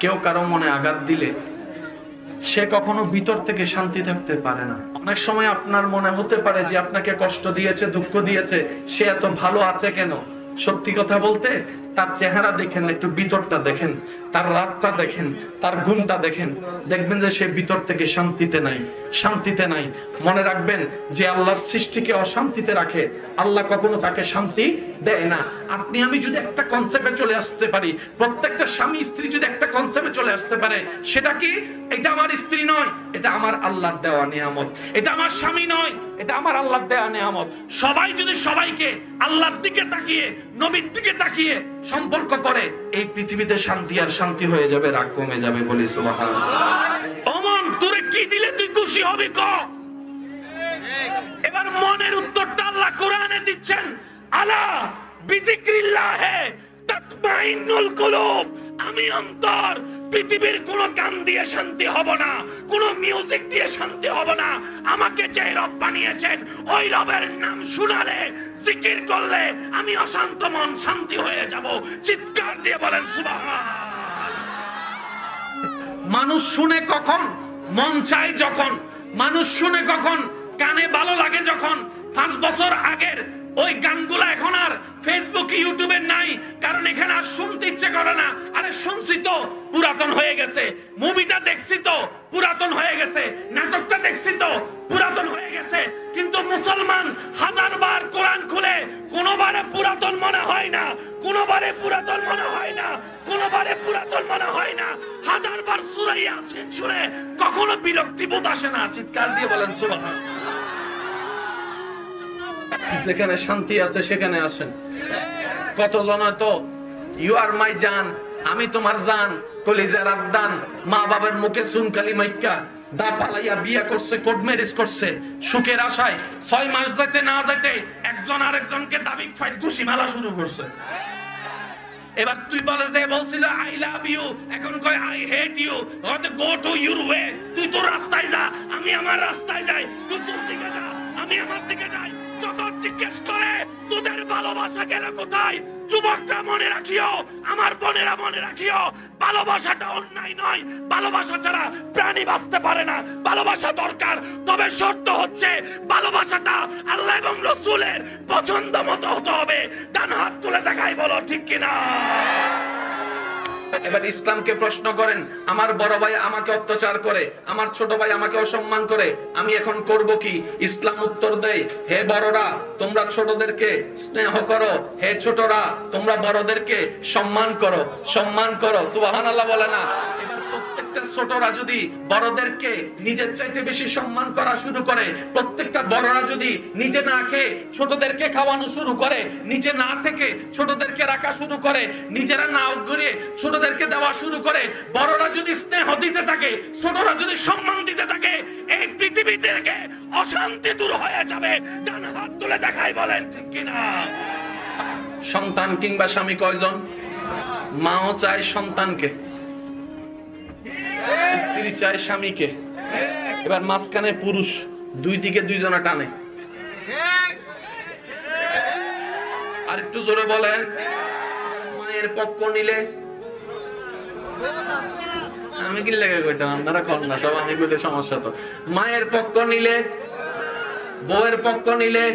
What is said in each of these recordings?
কেউ কারো মনে আঘাত দিলে সে কখনো ভিতর থেকে শান্তি থাকতে পারে না। অনেক সময় আপনার মনে হতে পারে যে আপনাকে কষ্ট দিয়েছে, দুঃখ দিয়েছে, সে এত ভালো আছে কেন? সত্যি কথা বলতে তার চেহারা দেখেন, একটু ভিতরটা দেখেন, তার রাতটা দেখেন, তার ঘুমটা দেখেন, দেখবেন যে সে ভিতর থেকে শান্তিতে নাই, শান্তিতে নাই। মনে রাখবেন যে আল্লাহর সৃষ্টিকে অশান্তিতে রাখে, আল্লাহ কখনো তাকে শান্তি দেয় না। আপনি আমি যদি একটা কনসেপ্টে চলে আসতে পারি, প্রত্যেকটা স্বামী স্ত্রী যদি একটা কনসেপ্টে চলে আসতে পারে, সেটা কি? এটা আমার স্ত্রী নয়, এটা আমার আল্লাহর দেওয়া নিয়ামত। এটা আমার স্বামী নয়, এটা আমার আল্লাহর দেওয়া নিয়ামত। সবাই যদি সবাইকে আল্লাহর দিকে তাকিয়ে, নবীর দিকে তাকিয়ে সম্পর্ক করে, এই পৃথিবীতে শান্তি আর শান্তি হয়ে যাবে, রাগ কমে যাবে। বলি সুবহানাল্লাহ। ওমন তোরে কি দিলে তুই খুশি হবি ক? এবার মনের উত্তরটা আল্লাহ কোরআনে দিচ্ছেন, আলা বিজিক্রিল্লাহে তাতমাইন্নুল কুলুব। আমি অন্তর, পৃথিবীর কোন গান দিয়ে শান্তি হব না, কোন মিউজিক দিয়ে শান্তি হব না। আমাকে যে রব বানিয়েছেন, ওই রবের নাম শুনালে, জিকির করলে আমি অশান্ত মন শান্তি হয়ে যাব। চিৎকার দিয়ে বলেন সুবহান। মানুষ শুনে কখন? মন চায় যখন। মানুষ শুনে কখন? কানে ভালো লাগে যখন। 5 বছর আগের ওই গানগুলো এখন আর ফেসবুক ইউটিউবে নাই, কারণ এখানে আর শুনতে ইচ্ছে করে না। আরে শুনছি তো, পুরাতন হয়ে গেছে। মুভিটা দেখছি তো, পুরাতন হয়ে গেছে। নাটকটা দেখছি তো, পুরাতন হয়ে গেছে। কিন্তু মুসলমান 1000 বার কোরআন খুলে কোনোবারে পুরাতন মনে হয় না, কোনোবারে পুরাতন মনে হয় না, কোনোবারে পুরাতন মনে হয় না। 1000 বার সূরা ইয়াসিন শুনে কখনো বিরক্তিবোধ আসে না। চিৎকার দিয়ে বলেন সুবহান। যেখানে শান্তি আছে সেখানে আসেন। কতজন তো ইউ আর মাই জান, আমি তোমার জান, কলিজার আদ্দান, মা বাবার মুখে সুনকালি মাইক্কা দা পালাইয়া বিয়া করছে, কোর্ট ম্যারেজ করছে, সুখের আশায় 6 মাস যাইতে না যাইতে একজন আরেকজনকে দাবি ফাইট ঘুষি মারা শুরু করছে। এবার তুই বলে যে বলছিল আই লাভ ইউ, এখন কয় I hate you. Go to your way. তুই তোর রাস্তায় যা, আমি আমার রাস্তায় যাই। তুই তোর দিকে যা, আমি আমার দিকে যাই। যখন জিজ্ঞেস করে তোদের ভালোবাসা গেল কোথায়, যুবকরা মনে রাখিও, আমার বোনেরা মনে রাখিও, ভালোবাসাটা অন্যায় নয়। ভালোবাসা ছাড়া প্রাণী বাঁচতে পারে না। ভালোবাসা দরকার, তবে শর্ত হচ্ছে ভালোবাসাটা আল্লাহ এবং রাসূলের পছন্দ মতো হতে হবে। ডান হাত তুলে দেখাই, বলো ঠিক কিনা। এবার ইসলামকে প্রশ্ন করেন, আমার বড় ভাই আমাকে অত্যাচার করে, আমার ছোট ভাই আমাকে অসম্মান করে, আমি এখন করব কি? ইসলাম উত্তর দেয়, হে বড়রা তোমরা ছোটদেরকে স্নেহ করো, হে ছোটরা তোমরা বড়দেরকে সম্মান করো, সম্মান করো। সুবহানাল্লাহ বলে না? এবার প্রত্যেকটা ছোটরা যদি বড়দেরকে নিজের চাইতে বেশি সম্মান করা শুরু করে, প্রত্যেকটা বড়রা যদি নিজে না খেয়ে ছোটদেরকে খাওয়ানো শুরু করে, নিজে না থেকে ছোটদেরকে রাখা শুরু করে, নিজেরা না ঘুরিয়ে ছোটদেরকে দেওয়া শুরু করে, বড়রা যদি স্নেহ দিতে থাকে, ছোটরা যদি সম্মান দিতে থাকে, এই পৃথিবী থেকে অশান্তি দূর হয়ে যাবে। ডান হাত তুলে দেখাই, বলেন ঠিক কিনা। সন্তান কিংবা স্বামী কয়জন? মাও চায় সন্তানকে, স্ত্রী চায় স্বামীকে, এবার মাঝখানে পুরুষ, দুই দিকে দুইজনা টানে। আর একটু জোরে বলেন। মায়ের পক্ষ নিলে, আমি কি লেগে কইতাম, আপনারা কর না সব, আমি কইতে সমস্যা তো। মায়ের পক্ষ নিলে, বউয়ের পক্ষ নিলে,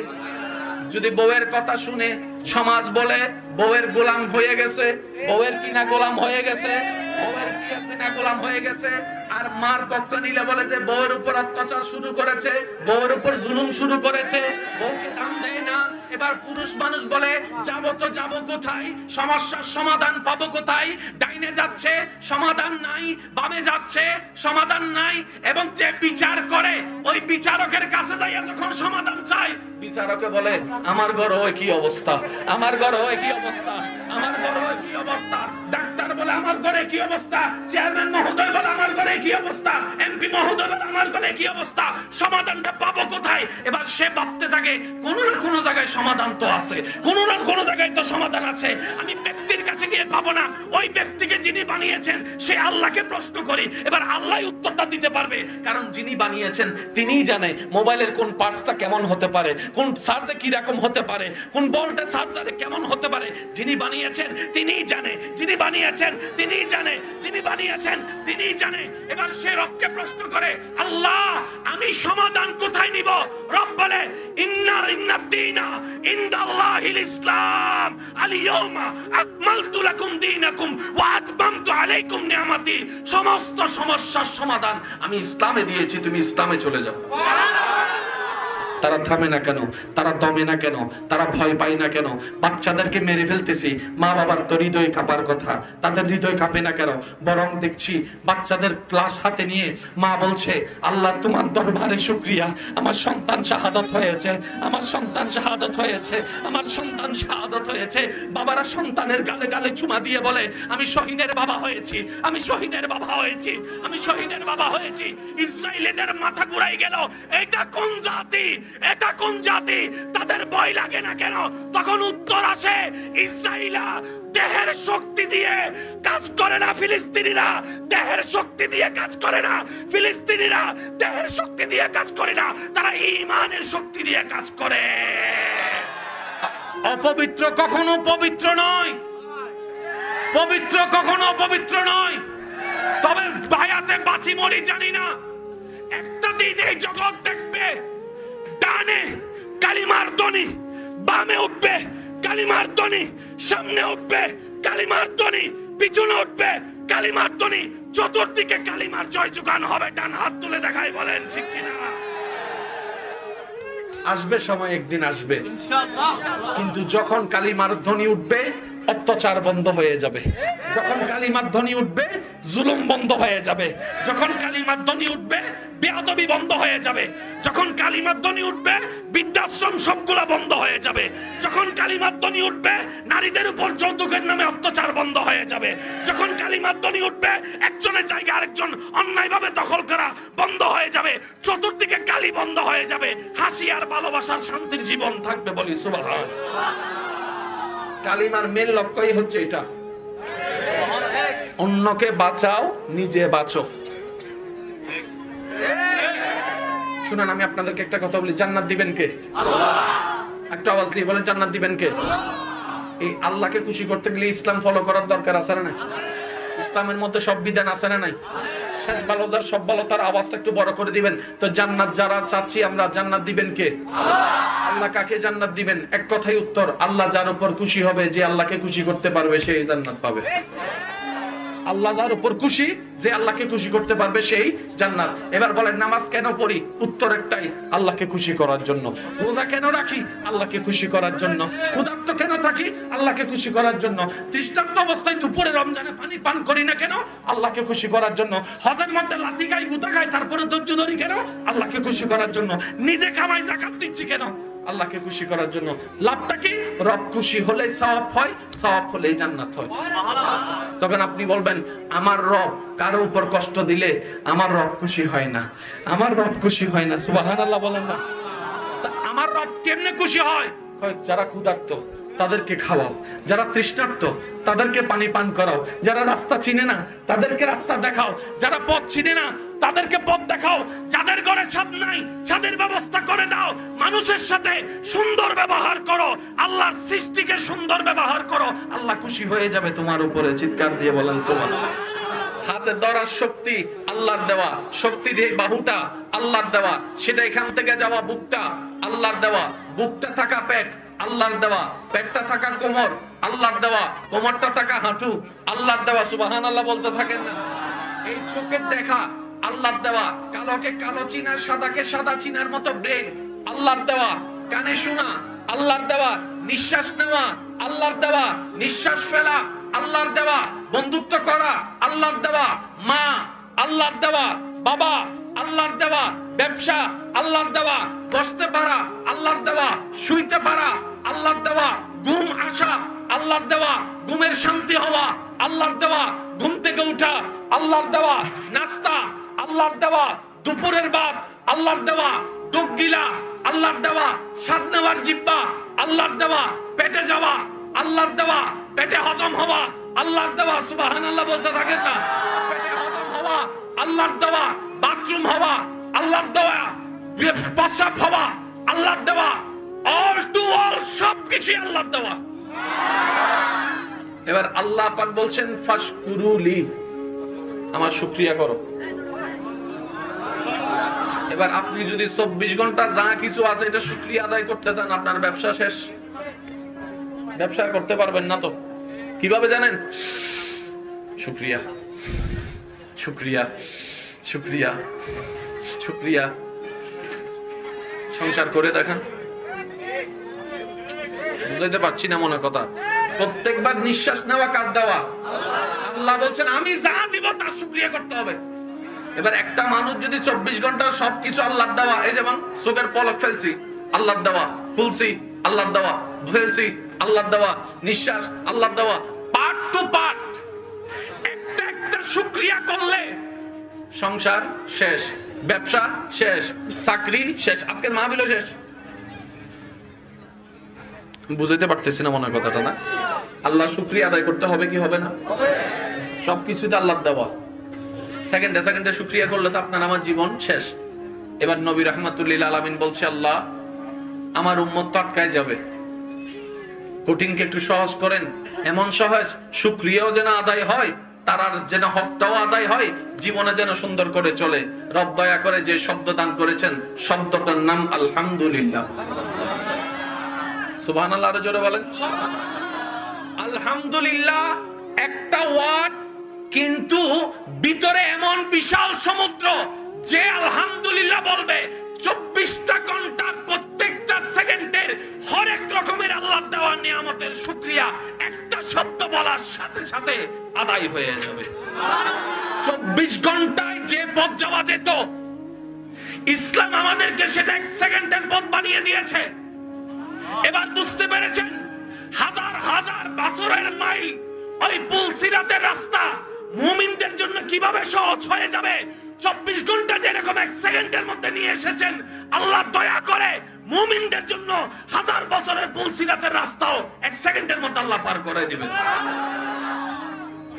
যদি বউয়ের কথা শুনে সমাজ বলে বউয়ের গোলাম হয়ে গেছে, বউয়ের কিনা গোলাম হয়ে গেছে, বউয়ের কিনা গোলাম হয়ে গেছে। আর মার পক্ষ নিলে বলে যে বউয়ের উপর অত্যাচার শুরু করেছে, বউয়ের উপর জুলুম শুরু করেছে, বউকে দাম দেয় না। এবার পুরুষ মানুষ বলে যাবো তো যাবো কোথায়, সমস্যার সমাধান পাবো কোথায়? ডাইনে যাচ্ছে সমাধান নাই, বামে যাচ্ছে সমাধান নাই। এবং যে বিচার করে ওই বিচারকের কাছে যাইয়া যখন সমাধান চায়, বিচারকে বলে আমার ঘর হয় কি অবস্থা, আমার ঘর হয় কি অবস্থা, আমার ঘর হয় কি অবস্থা। ডাক্তার বলে আমার ঘরে কি অবস্থা, চেয়ারম্যান মহোদয় বলে আমার ঘরে কি অবস্থা, এমপি মহোদয় বলে আমার ঘরে কি অবস্থা। সমাধানটা পাবো কোথায়? এবার সে ভাবতে থাকে কোনো না কোনো জায়গায় সমাধান তো আছে, কোনো না কোনো জায়গায় তো সমাধান আছে। আমি ব্যক্তির কাছে গিয়ে পাবো না, ওই ব্যক্তিকে যিনি বানিয়েছেন সে আল্লাহকে প্রশ্ন করি। এবার আল্লাহ উত্তরটা দিতে পারবে, কারণ যিনি বানিয়েছেন তিনিই জানে মোবাইলের কোন পার্টসটা কেমন হতে পারে, কোন চার্জে কি রকম হতে পারে, কোন ভোল্টেজ চার্জারে কেমন হতে পারে। যিনি বানিয়েছেন তিনিই জানে, যিনি বানিয়েছেন বানিয়েছেন তিনিই জানে, যিনি বানিয়েছেন তিনিই জানে। এবার সে রবকে প্রশ্ন করে, আল্লাহ আমি সমাধান কোথায় নিব? রব বলে, ইন্নাদ্দীনা ইনদাল্লাহিল ইসলাম, আল-ইয়াওমা আকমালতু লাকুম দীনাকুম ওয়া আতমামতু আলাইকুম নিয়ামতি। সমস্ত সমস্যার সমাধান আমি ইসলামে দিয়েছি, তুমি ইসলামে চলে যাও। তারা থামে না কেন? তারা দমে না কেন? তারা ভয় পায় না কেন? বাচ্চাদেরকে মেরে ফেলতেছি, মা বাবার তো হৃদয় কাঁপার কথা, তাদের হৃদয় কাঁপে না কেন? বরং দেখছি বাচ্চাদের ক্লাস হাতে নিয়ে মা বলছে, আল্লাহ তোমার দরবারে শুকরিয়া, আমার সন্তান শাহাদাত হয়েছে, আমার সন্তান শাহাদাত হয়েছে, আমার সন্তান শাহাদাত হয়েছে। বাবারা সন্তানের গালে গালে চুমা দিয়ে বলে, আমি শহীদের বাবা হয়েছি, আমি শহীদের বাবা হয়েছি, আমি শহীদের বাবা হয়েছি। ইসরায়েলিদের মাথা ঘুরাই গেল, এটা কোন জাতি, এটা কোন জাতি? তাদের ভয় লাগে না কেন? তখন উত্তর আসে, ইসরায়েলা দেহের শক্তি দিয়ে কাজ করে না, ফিলিস্তিনিরা দেহের শক্তি দিয়ে কাজ করে না, ফিলিস্তিনিরা দেহের শক্তি দিয়ে কাজ করে না, তারা ঈমানের শক্তি দিয়ে কাজ করে। অপবিত্র কখনো পবিত্র নয়, পবিত্র কখনো অপবিত্র নয়। তবে বায়াতে বাঁচি মরি জানি না, একটা দিন এই জগৎ দেখবে, ডানে কালিমার ধ্বনি, বামে উঠবে কালিমার ধ্বনি, সামনে উঠবে কালিমার ধ্বনি, পিছনে উঠবে কালিমার ধ্বনি, চতুর্দিকে কালিমার জয় জোগান হবে। ডান হাত তুলে দেখাই, বলেন ঠিক কিনা? আসবে সময়, একদিন আসবে, কিন্তু যখন কালিমার ধ্বনি উঠবে অত্যাচার বন্ধ হয়ে যাবে, যখন কালিমার ধ্বনি উঠবে জুলুম বন্ধ হয়ে যাবে, যখন কালিমার ধ্বনি উঠবে বেয়াদবি বন্ধ হয়ে যাবে, যখন কালিমার ধ্বনি উঠবে বৃদ্ধাশ্রম সবগুলা বন্ধ হয়ে যাবে, যখন কালিমার ধ্বনি উঠবে নারীদের উপর যৌতুকের নামে অত্যাচার বন্ধ হয়ে যাবে, যখন কালিমার ধ্বনি উঠবে একজনের জায়গা আরেকজন অন্যায়ভাবে দখল করা বন্ধ হয়ে যাবে, চতুর্দিকে কালি বন্ধ হয়ে যাবে, হাসি আর ভালোবাসার শান্তির জীবন থাকবে। বলি সুবহানাল্লাহ। কালিমার মেন লক্ষ্যই হচ্ছে এটা, অন্যকে বাঁচাও, নিজে বাঁচো। শুনুন, আমি আপনাদেরকে একটা কথা বলি, জান্নাত দিবেন কে? আল্লাহ। একটা আওয়াজ দিয়ে বলেন, জান্নাত দিবেন কে? এই আল্লাহকে খুশি করতে গেলে ইসলাম ফলো করার দরকার আছে না? ইসলামের মধ্যে সব বিধান আছে না নাই? শেষ ভালো যার সব ভালো, তার আওয়াজটা একটু বড় করে দিবেন তো। জান্নাত যারা চাচ্ছি আমরা, জান্নাত দিবেন কে? আল্লাহ। কাকে জান্নাত দিবেন? এক কথাই উত্তর, আল্লাহ যার উপর খুশি হবে, যে আল্লাহকে খুশি করতে পারবে সেই জান্নাত পাবে। আল্লাহ যার উপর খুশি, যে আল্লাহকে খুশি করতে পারবে সেই জান্নাত। এবার বলেন, নামাজ কেন পড়ি? উত্তর একটাই, আল্লাহকে খুশি করার জন্য। রোজা কেন রাখি? আল্লাহকে খুশি করার জন্য। ক্ষুধার্ত কেন থাকি? আল্লাহকে খুশি করার জন্য। তৃষ্ণার্ত অবস্থায় দুপুরে রমজানে পানি পান করি না কেন? আল্লাহকে খুশি করার জন্য। হজের মধ্যে লাথি খাই, গুতা খাই, তারপরে ধৈর্য ধরি কেন? আল্লাহকে খুশি করার জন্য। নিজে কামাই যাকাত দিচ্ছি কেন? আল্লাহকে খুশি করার জন্য। লাভটা কি? রব খুশি হলে সওয়াব হয়, সওয়াব হলেই জান্নাত হয়। তখন আপনি বলবেন, আমার রব কারো উপর কষ্ট দিলে আমার রব খুশি হয় না, আমার রব খুশি হয় না। সুবহানাল্লাহ বলেন না? আমার রব কেমনে খুশি হয়? যারা ক্ষুধার্ত তাদেরকে খাওয়াও, যারা তৃষ্ণার্ত তাদেরকে পানি পান করাও, যারা রাস্তা চিনে না তাদেরকে রাস্তা দেখাও, যারা পথ চিনে না তাদেরকে পথ দেখাও, যাদের ঘরে ছাদ নাই ছাদের ব্যবস্থা করে দাও, মানুষের সাথে সুন্দর ব্যবহার করো, আল্লাহর সৃষ্টিকে সুন্দর ব্যবহার করো, আল্লাহ খুশি হয়ে যাবে তোমার উপরে। চিৎকার দিয়ে বলেন সুবহানাল্লাহ। হাতে ধরার শক্তি আল্লাহর দেওয়া, শক্তি দিয়ে বাহুটা আল্লাহর দেওয়া, সেটা এখান থেকে যাওয়া বুকটা আল্লাহর দেওয়া, বুকটা থাকা পেট আল্লাহর দেওয়া, পেটটা থাকা কোমর আল্লাহর দেওয়া, কোমরটা থাকা হাঁটু আল্লাহর দেওয়া। সুবহানাল্লাহ বলতে থাকেন না? এই চোখের দেখা আল্লাহর দেওয়া, কালোকে কালো চিনার, সাদাকে সাদা চিনার মতো ব্রেন আল্লাহর দেওয়া, কানে শোনা আল্লাহর দেওয়া, নিঃশ্বাস নেওয়া আল্লাহর দেওয়া, নিঃশ্বাস ফেলা আল্লাহর দেওয়া, বন্ধুত্ব করা আল্লাহর দেওয়া, মা আল্লাহর দেওয়া, বাবা আল্লাহর দেওয়া, ব্যবসা আল্লাহর দেওয়া, বসতে পারা আল্লাহর দেওয়া, শুইতে পারা আল্লাহর দেওয়া, ঘুম আসা আল্লাহর দেওয়া, ঘুমের শান্তি হওয়া আল্লাহর দেওয়া, ঘুম থেকে উঠা আল্লাহর দেওয়া, নাস্তা আল্লাহর দেওয়া, দুপুরের ভাত আল্লাহর দেওয়া, ডোক গিলা আল্লাহর দেওয়া, স্বাদ নেওয়ার জিহ্বা আল্লাহর দেওয়া, পেটে যাওয়া আল্লাহর দেওয়া, পেটে হজম হওয়া আল্লাহর দেওয়া। সুবহানাল্লাহ বলতে থাকেন না? পেটে হজম হওয়া আল্লাহর দেওয়া, বাথরুম হওয়া আল্লাহর দেওয়া, প্রস্রাব হওয়া আল্লাহর দেওয়া, অল টু অল সবকিছু আল্লাহর দেওয়া। এবার আল্লাহ পাক বলছেন ফাশকুরুলি, আমার শুকরিয়া করো। এবার আপনি যদি 24 ঘন্টা যা কিছু আছে এটা শুকরিয়া আদায় করতে চান, আপনার ব্যবসা শেষ। ব্যবসা করতে পারবেন না তো কিভাবে জানেন? শুকরিয়া, শুকরিয়া, শুকরিয়া, শুকরিয়া। সংসার করে দেখেন, বুঝাইতে পারছি না মনে কথা। প্রত্যেকবার নিঃশ্বাস নেওয়া কার দেওয়া? আল্লাহ বলছেন আমি যা দিব তার শুকরিয়া করতে হবে। এবার একটা মানুষ যদি 24 ঘন্টা সবকিছু আল্লাহর দেওয়া, এই যেমন চোখের পলক ফেলছি আল্লাহর দেওয়া, খুলছি আল্লাহর দেওয়া, ফেলছি আল্লাহর দেওয়া, নিঃশ্বাস আল্লাহর দেওয়া, পার্ট টু পার্ট একটা একটা শুকরিয়া করলে সংসার শেষ, ব্যবসা শেষ, চাকরি শেষ, আজকের মাহফিলও শেষ। বুঝাইতে পারতেছি না মনে কথাটা না? আল্লাহ শুকরিয়া আদায় করতে হবে কি হবে না? সবকিছুতে আল্লাহর দেওয়া, সেকেন্ডে সেকেন্ডে শুকরিয়া করলে তো আপনার আমার জীবন শেষ। এবার নবী রাহমাতুল্লিল আলামিন বলছে আল্লাহ আমার উম্মত তো আটকায় যাবে, কঠিনকে একটু সহজ করেন, এমন সহজ শুকরিয়াও যেন আদায় হয়, তারার যেন হকটাও আদায় হয়, জীবনে যেন সুন্দর করে চলে। রব দয়া করে যে শব্দ দান করেছেন শব্দটার নাম আলহামদুলিল্লাহ। সুবহানাল্লাহ, আরো জোরে বলেন। আলহামদুলিল্লাহ একটা ওয়ার্ড, কিন্তু ভিতরে এমন বিশাল সমুদ্র। যে আলহামদুলিল্লাহ বলবে 24টা ঘন্টার প্রত্যেকটা সেকেন্ডের হরেক রকমের আল্লাহর দেওয়া নিয়ামতের শুকরিয়া একটা শব্দ বলার সাথে সাথে আদায় হয়ে যাবে। 24 ঘন্টায় যে পথ যাওয়া যেত, ইসলাম আমাদেরকে সেটা 1 সেকেন্ডের পথ বানিয়ে দিয়েছে। এবার বুঝতে পেরেছেন হাজার হাজার বছরের মাইল ওই পুলসিরাতের রাস্তা মুমিনদের জন্য কিভাবে সহজ হয়ে যাবে। 24 ঘন্টা যেরকম 1 সেকেন্ডের মধ্যে নিয়ে এসেছেন, আল্লাহ দয়া করে মুমিনদের জন্য হাজার বছরের পুলসিরাতের রাস্তাও 1 সেকেন্ডের মধ্যে আল্লাহ পার করে দিবেন।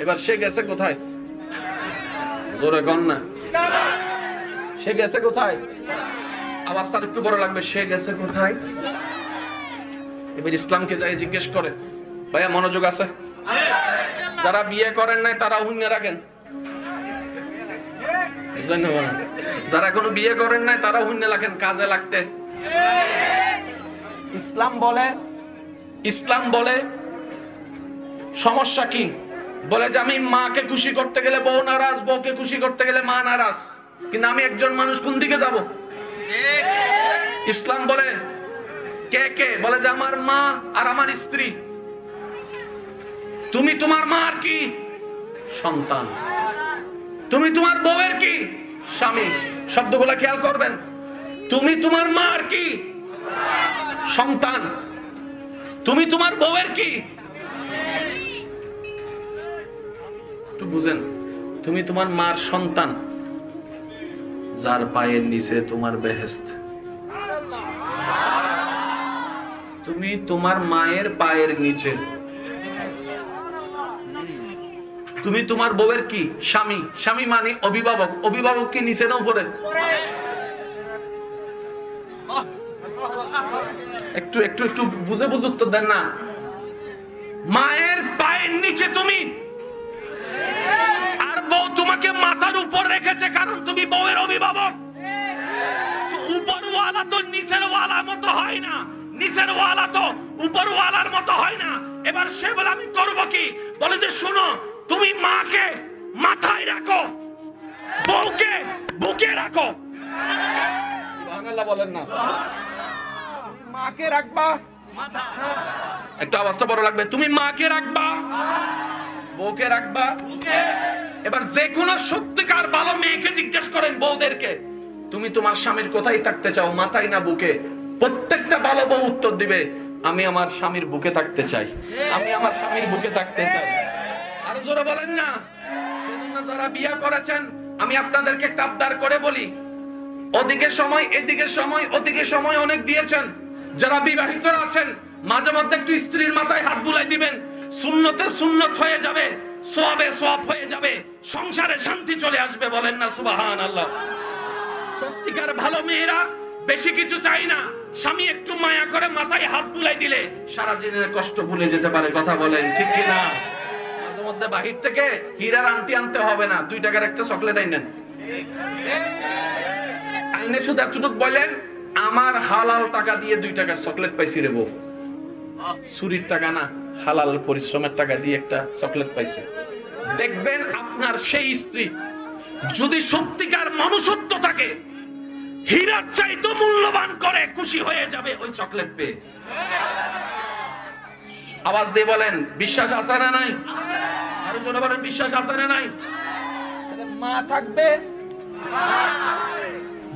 এবার সে গেছে কোথায়? জোরে কন না, সে গেছে কোথায়? আওয়াজটা একটু বড় লাগবে, সে গেছে কোথায়? এবার ইসলামকে যাই জিজ্ঞেস করে, ভাইয়া মনোযোগ আছে? যারা বিয়ে করেন নাই তারা হুইন্যা রাখেন, যারা কোনো বিয়ে করেন নাই তারা হুইন্যা রাখেন কাজে লাগতে। ইসলাম বলে সমস্যা কি? বলে যে আমি মাকে খুশি করতে গেলে বউ নারাজ, বউকে খুশি করতে গেলে মা নারাজ, কিন্তু আমি একজন মানুষ কোন দিকে যাব? ইসলাম বলে কে কে? বলে যে আমার মা আর আমার স্ত্রী। তুমি তোমার মা আর কি? সন্তান। তুমি তোমার বউয়ের কি? স্বামী। শব্দগুলো খেয়াল করবেন। তুমি তোমার মা আর কি? সন্তান। তুমি তোমার বউয়ের কি? একটু বুঝেন, তুমি তোমার মার সন্তান, যার পায়ের নিচে তোমার বেহেশত। তুমি তোমার মায়ের পায়ের নিচে। তুমি তোমার বউয়ের কি? স্বামী। স্বামী মানে অভিভাবক। অভিভাবক কি নিচে না উপরে? একটু একটু একটু বুঝে বুঝে উত্তর দেন না। মায়ের পায়ের নিচে তুমি, আর বউ তোমাকে মাথার উপর রেখেছে, কারণ তুমি বউয়ের অভিভাবক। উপরওয়ালা তো নিচের ওয়ালার মতো হয় না, নিচের ওয়ালা তো উপরওয়ালার মতো হয় না। এবার সে বলে আমি করব কি? বলে যে শোনো, তুমি মাকে মাথায় রাখো, বউকে বুকে রাখো। সুবহানাল্লাহ বলেন না। মাকে রাখবা মাথা, একটু আওয়াজটা বড় লাগবে। তুমি মাকে রাখবা, বউকে রাখবা বুকে। এবার যে কোনো সত্যিকার ভালো মেয়েকে জিজ্ঞেস করেন বউদেরকে, তুমি তোমার স্বামীর কোথায় থাকতে চাও, মাথায় না বুকে? প্রত্যেকটা ভালো বউ উত্তর দিবে আমি আমার স্বামীর বুকে থাকতে চাই, আমি আমার স্বামীর বুকে থাকতে চাই। আরো জোরে বলেন না। সেজন্য যারা বিয়ে করেছেন আমি আপনাদেরকে একটা আবদার করে বলি, ওদিকে সময় এদিকে সময় ওদিকে সময় অনেক দিয়েছেন। যারা বিবাহিত আছেন মাঝে মধ্যে একটু স্ত্রীর মাথায় হাত বুলাই দিবেন, সুন্নতে সুন্নত হয়ে যাবে, সওয়াবে সওয়াব হয়ে যাবে, সংসারে শান্তি চলে আসবে। বলেন না সুবহানাল্লাহ। সত্যিকার ভালো মেয়েরা বেশি কিছু চাই না, স্বামী একটু মায়া করে মাথায় হাত বুলাই দিলে সারা দিনের কষ্ট ভুলে যেতে পারে। কথা বলেন ঠিক কিনা? মধ্যে বাহির থেকে হীরার আংটি আনতে হবে না, 2 টাকার একটা চকলেট আইনেন। আইনে শুধু এতটুকু বলেন, আমার হালাল টাকা দিয়ে 2 টাকার চকলেট পাইছি রে বউ। চুরির টাকা না, হালাল পরিশ্রমের টাকা দিয়ে একটা চকলেট পাইছে। দেখবেন আপনার সেই স্ত্রী যদি সত্যিকার মনুষ্যত্ব থাকে, হীরার চাইতে মূল্যবান করে খুশি হয়ে যাবে ওই চকলেট পেয়ে। আওয়াজ দিয়ে বলেন, বিশ্বাস আছে না নাই? আরো জোরে বলেন, বিশ্বাস আছে না নাই? মা থাকবে,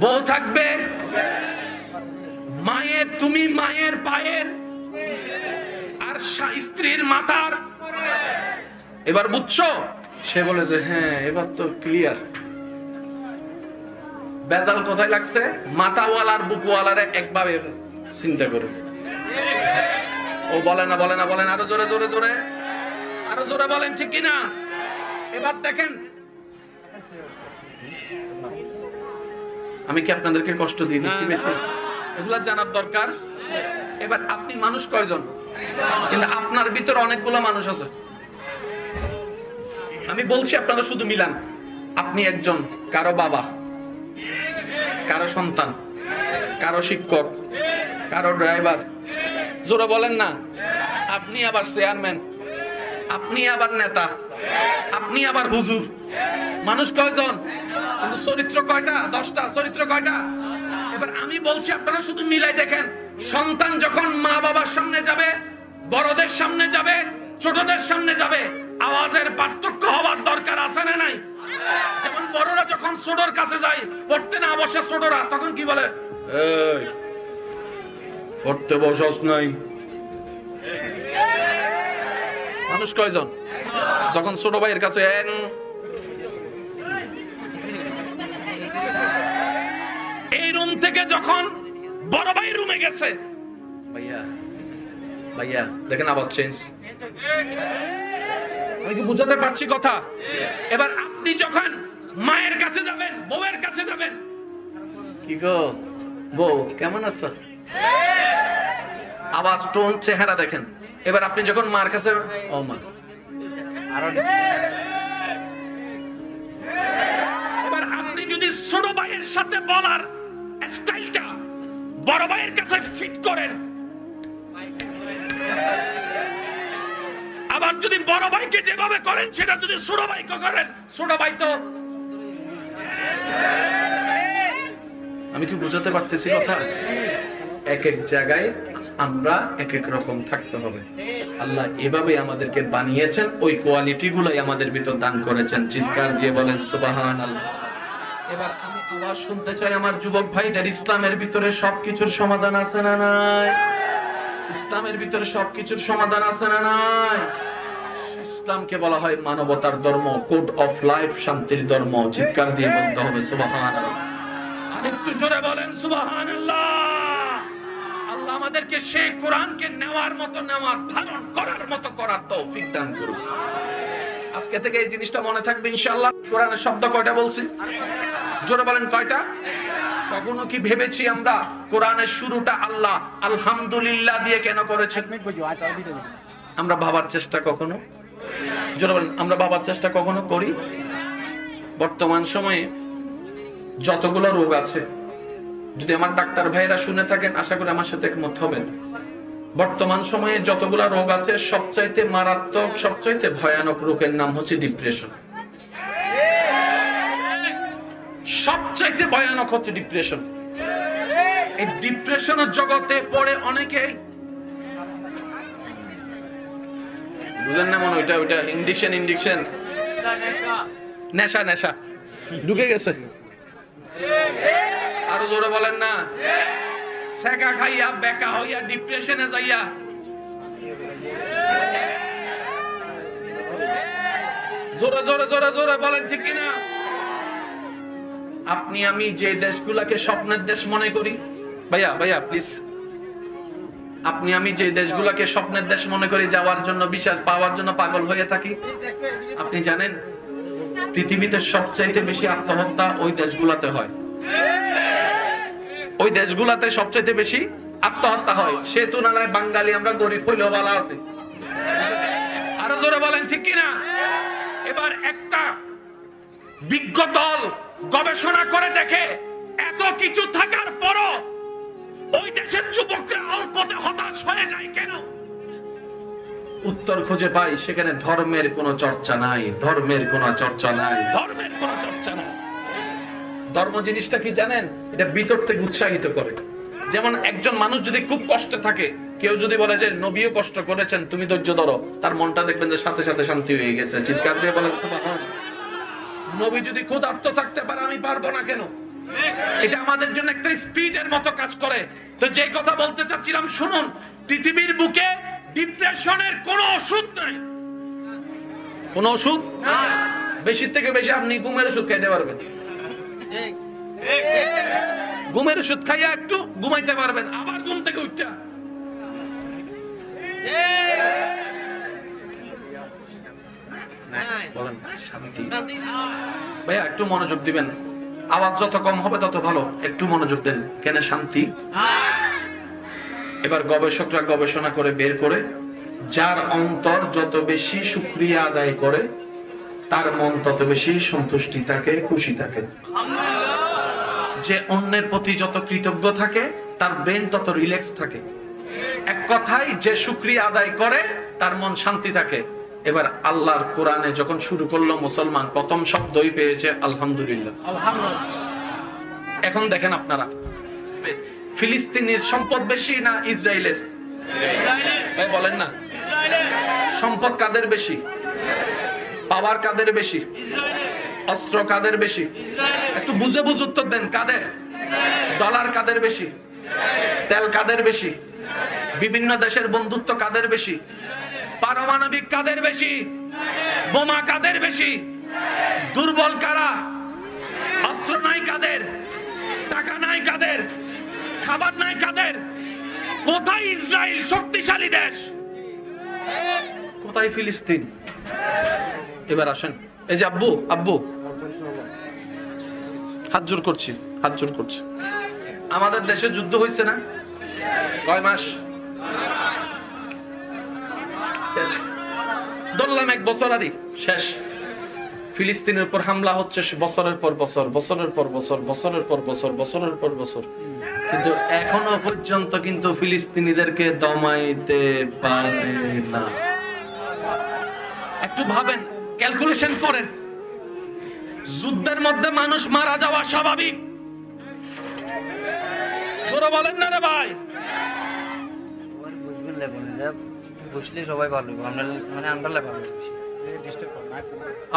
বউ থাকবে, মায়ের, তুমি মায়ের পায়ের আর স্ত্রীর মাথার। এবার বুঝছো? সে বলে যে হ্যাঁ এবার তো ক্লিয়ার। বেজাল কোথায় লাগছে? মাথাওয়ালা আর বুকওয়ালারে একভাবে চিন্তা করো। ও বলে না, বলে না, বলেন আরো জোরে জোরে জোরে, আরো জোরে বলেন, ঠিক কিনা? এবার দেখেন, আমি কি আপনাদেরকে কষ্ট দিয়ে দিচ্ছি বেশি? এগুলা জানার দরকার। এবার আপনি মানুষ কয়জন? কিন্তু আপনার ভিতরে অনেকগুলো মানুষ আছে। আমি বলছি আপনারা শুধু মিলান। আপনি একজন, কারো বাবা, কারো সন্তান, কারো শিক্ষক, কারো ড্রাইভার। জোরে বলেন না। আপনি আবার চেয়ারম্যান, আপনি আবার নেতা, আপনি আবার হুজুর। মানুষ কয়জন? কিন্তু চরিত্র কয়টা? 10টা। চরিত্র কয়টা? এবার আমি বলছি আপনারা শুধু মিলাই দেখেন। সন্তান যখন মা বাবার সামনে যাবে, বড়দের সামনে যাবে, ছোটদের সামনে যাবে, আওয়াজের পার্থক্য হওয়ার দরকার আছে না নাই? যেমন বড়রা যখন ছোটর কাছে যায়, পড়তে না বসে ছোটরা, তখন কি বলে? এই পড়তে বসস নাই। মানুষ কয়জন? যখন ছোট ভাইয়ের কাছে, এই রুম থেকে যখন বড় ভাই রুমে গেছে, ভাইয়া ভাইয়া দেখেন আওয়াজ চেঞ্জ। আমি কি বুঝাতে পারছি কথা? এবার আপনি যখন মায়ের কাছে যাবেন, বউয়ের কাছে যাবেন, কি গো বউ কেমন আছো? আওয়াজ, টোন, চেহারা দেখেন। এবার আপনি যখন মার কাছে, ও মা, এবার আপনি যদি ছোট ভাইয়ের সাথে বলার স্টাইলটা বড় ভাইয়ের কাছে ফিট করেন, আবার যদি বড় ভাইকে যেভাবে করেন সেটা যদি ছোট ভাইকে করেন, ছোট ভাই তো, আমি কি বুঝাতে পারতেছি কথা? এক এক জায়গায় আমরা এক এক রকম থাকতে হবে। আল্লাহ এভাবে আমাদেরকে বানিয়েছেন, ওই কোয়ালিটি গুলাই আমাদের ভিতর দান করেছেন। চিৎকার দিয়ে বলেন সুবহানাল্লাহ। এবার আমি আওয়াজ শুনতে চাই আমার যুবক ভাইদের, ইসলামের ভিতরে সবকিছুর সমাধান আছে না নাই? ইসলামের ভিতরে সবকিছুর সমাধান আছে না নাই? ইসলামকে বলা হয় মানবতার ধর্ম, কোড অফ লাইফ, শান্তির ধর্ম। চিৎকার দিয়ে বলতে হবে সুবহানাল্লাহ। আরেকটু জোরে বলেন সুবহানাল্লাহ। আল্লাহ আমাদেরকে সেই কোরআনকে নেওয়ার মতো, নেওয়ার, ধারণ করার মতো করার তৌফিক দান করুন। আজকে থেকে এই জিনিসটা মনে থাকবে ইনশাআল্লাহ। কোরআনের শব্দ কয়টা বলছি? জোরে বলেন কয়টা? কখনো কি ভেবেছি আমরা কোরআনের শুরুটা আল্লাহ আলহামদুলিল্লাহ দিয়ে কেন করেছেন? আমরা ভাবার চেষ্টা কখনো, জোরে বলেন, আমরা ভাবার চেষ্টা কখনো করি? বর্তমান সময়ে যতগুলো রোগ আছে, যদি আমার ডাক্তার ভাইরা শুনে থাকেন, আশা করি আমার সাথে একমত হবেন। বর্তমান সময়ে যতগুলো রোগ আছে, সবচাইতে মারাত্মক, সবচাইতে ভয়ানক রোগের নাম হচ্ছে ডিপ্রেশন। সবচাইতে ভয়ানক হচ্ছে ডিপ্রেশন। এই ডিপ্রেশনের জগতে পড়ে অনেকেই, বুঝেন না মনে, ওইটা ইন্ডিকশন, নেশা ঢুকে গেছে। আরো জোরে বলেন না। সেকা খাইয়া বেকা হইয়া ডিপ্রেশনে যাইয়া, জোরে জোরে জোরে জোরে বলেন ঠিক কিনা? আপনি আমি যে দেশগুলাকে স্বপ্নের দেশ মনে করি, ভাইয়া প্লিজ, আপনি আমি যে দেশগুলাকে স্বপ্নের দেশ মনে করি, যাওয়ার জন্য, বিশ্বাস পাওয়ার জন্য পাগল হয়ে থাকি, আপনি জানেন পৃথিবীতে সবচাইতে বেশি আত্মহত্যা ওই দেশগুলাতে হয়। ওই দেশগুলাতে সবচাইতে বেশি আত্মহত্যা হয়। সে তুলনায় বাঙালি আমরা গরিব হইলেও ভালো আছি। আরো জোরে বলেন ঠিক কিনা? এবার একটা বিজ্ঞ দল গবেষণা করে দেখে এত কিছু থাকার পরও ওই দেশের যুবকরা অল্পতে হতাশ হয়ে যায় কেন? উত্তর খুঁজে পাই সেখানে ধর্মের কোনো চর্চা নাই, ধর্মের কোনো চর্চা নাই, ধর্মের কোনো চর্চা নাই। ধর্ম জিনিসটা কি জানেন? এটা ভিতর থেকে উৎসাহিত করে। যেমন একজন মানুষ যদি খুব কষ্টে থাকে, কেউ যদি বলে যে নবীও কষ্ট করেছেন, তুমি ধৈর্য ধরো, তার মনটা দেখবেন যে সাথে সাথে শান্তি হয়ে গেছে, চিৎকার দিয়ে বলে সুবহান। নবী যদি ক্ষুধার্ত থাকতে পারে, আমি পারবো না কেন? এটা আমাদের জন্য একটা স্পিডের মতো কাজ করে। তো যে কথা বলতে চাচ্ছিলাম শুনুন, পৃথিবীর বুকে ডিপ্রেশনের কোনো ওষুধ নাই। কোন ওষুধ? বেশি থেকে বেশি আপনি ঘুমের ওষুধ খাইতে পারবেন, ঘুমের ওষুধ খাইয়া একটু ঘুমাইতে পারবেন, আবার ঘুম থেকে উঠা ভাইয়া একটু মনোযোগ দিবেন, আওয়াজ যত কম হবে তত ভালো, একটু মনোযোগ দেন। কেন শান্তি? এবার গবেষকরা গবেষণা করে বের করে, যার অন্তর যত বেশি শুকরিয়া আদায় করে তার মন তত বেশি সন্তুষ্টি থাকে, খুশি থাকে। যে অন্যের প্রতি যত কৃতজ্ঞ থাকে তার ব্রেন তত রিল্যাক্স থাকে। এক কথায় যে শুকরিয়া আদায় করে তার মন শান্তি থাকে। এবার আল্লাহর কোরআনে যখন শুরু করলো মুসলমান, প্রথম শব্দই পেয়েছে আলহামদুলিল্লাহ। এখন দেখেন আপনারা, ফিলিস্তিনের সম্পদ বেশি না ইসরায়েলের? ভাই বলেন না, সম্পদ কাদের বেশি? পাওয়ার কাদের বেশি? অস্ত্র কাদের বেশি? একটু বুঝে বুঝে উত্তর দেন। কাদের? ডলার কাদের বেশি? তেল কাদের বেশি? বিভিন্ন দেশের বন্ধুত্ব কাদের বেশি? পারমাণবিক কাদের বেশি? বোমা কাদের বেশি? দুর্বল কারা? অস্ত্র নাই কাদের? টাকা নাই কাদের? খাবার নাই কাদের? কোথায় ইসরায়েল শক্তিশালী দেশ, কোথায় ফিলিস্তিন? এবার আসেন, এই যে আব্বু আব্বু হাত জোর করছি, হাত জোর করছি। আমাদের দেশে যুদ্ধ হয়েছে না? কয় মাস? শেষ। ধরলাম 1 বছর আরই শেষ। ফিলিস্তিনের উপর হামলা হচ্ছে বছরের পর বছর, বছরের পর বছর, বছরের পর বছর, বছরের পর বছর, কিন্তু এখনো পর্যন্ত কিন্তু ফিলিস্তিনিদেরকে দমাইতে পারে না। একটু ভাবেন, ক্যালকুলেশন করেন। যুদ্ধের মধ্যে মানুষ মারা যাওয়া স্বাভাবিক, সরে বলেন না রে ভাই? বুঝলে সবাই ভালো, মানে আমরা ভালো।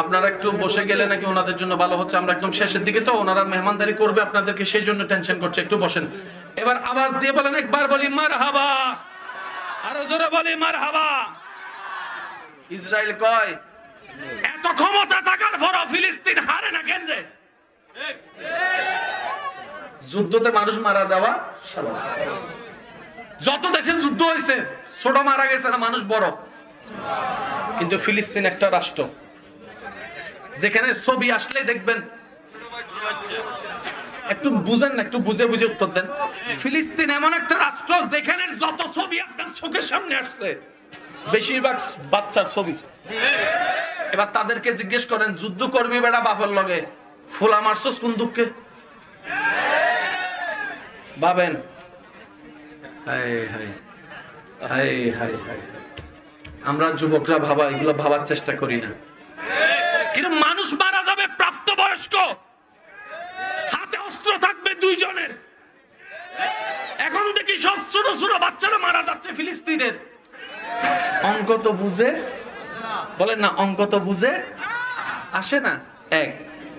আপনারা একটু বসে গেলে নাকি ওনাদের জন্য ভালো হচ্ছে। আমরা একদম শেষের দিকে তো, ওনারা মেহমানদারি করবে আপনাদেরকে, সেই জন্য টেনশন করছে। একটু বসেন। এবার আওয়াজ দিয়ে বলেন, একবার বলি মারহাবা, আরো জোরে বলি মারহাবা। ইসরায়েল কয়, এত ক্ষমতা থাকার পরও ফিলিস্তিন হারে না কেন রে? যুদ্ধতে মানুষ মারা যাওয়া স্বাভাবিক। যত দেশে যুদ্ধ হয়েছে, ছোট মারা গেছে না মানুষ, বড়। কিন্তু ফিলিস্তিন একটা রাষ্ট্র যেখানে ছবি আসলে দেখবেন, একটু বুঝেন না, একটু বুঝে বুঝে উত্তর দেন। ফিলিস্তিন এমন একটা রাষ্ট্র যেখানে যত ছবি আপনার চোখের সামনে আসছে বেশিরভাগ বাচ্চার ছবি। এবার তাদেরকে জিজ্ঞেস করেন, যুদ্ধ করবি বেড়া বাপের লগে, ফুলা মারছস কোন দুঃখে? ভাবেন। হায় হায় হায় হায় হায়, আমরা যুবকরা ভাবা, এগুলো ভাবার চেষ্টা করি না। কিন্তু মানুষ মারা যাবে প্রাপ্তবয়স্ক, হাতে অস্ত্র থাকবে 2 জনের। এখন দেখি সব ছোট ছোট বাচ্চারা মারা যাচ্ছে ফিলিস্তিনের। অঙ্ক তো বুঝে, বলেন না, অঙ্ক তো বুঝে আসে না। এক।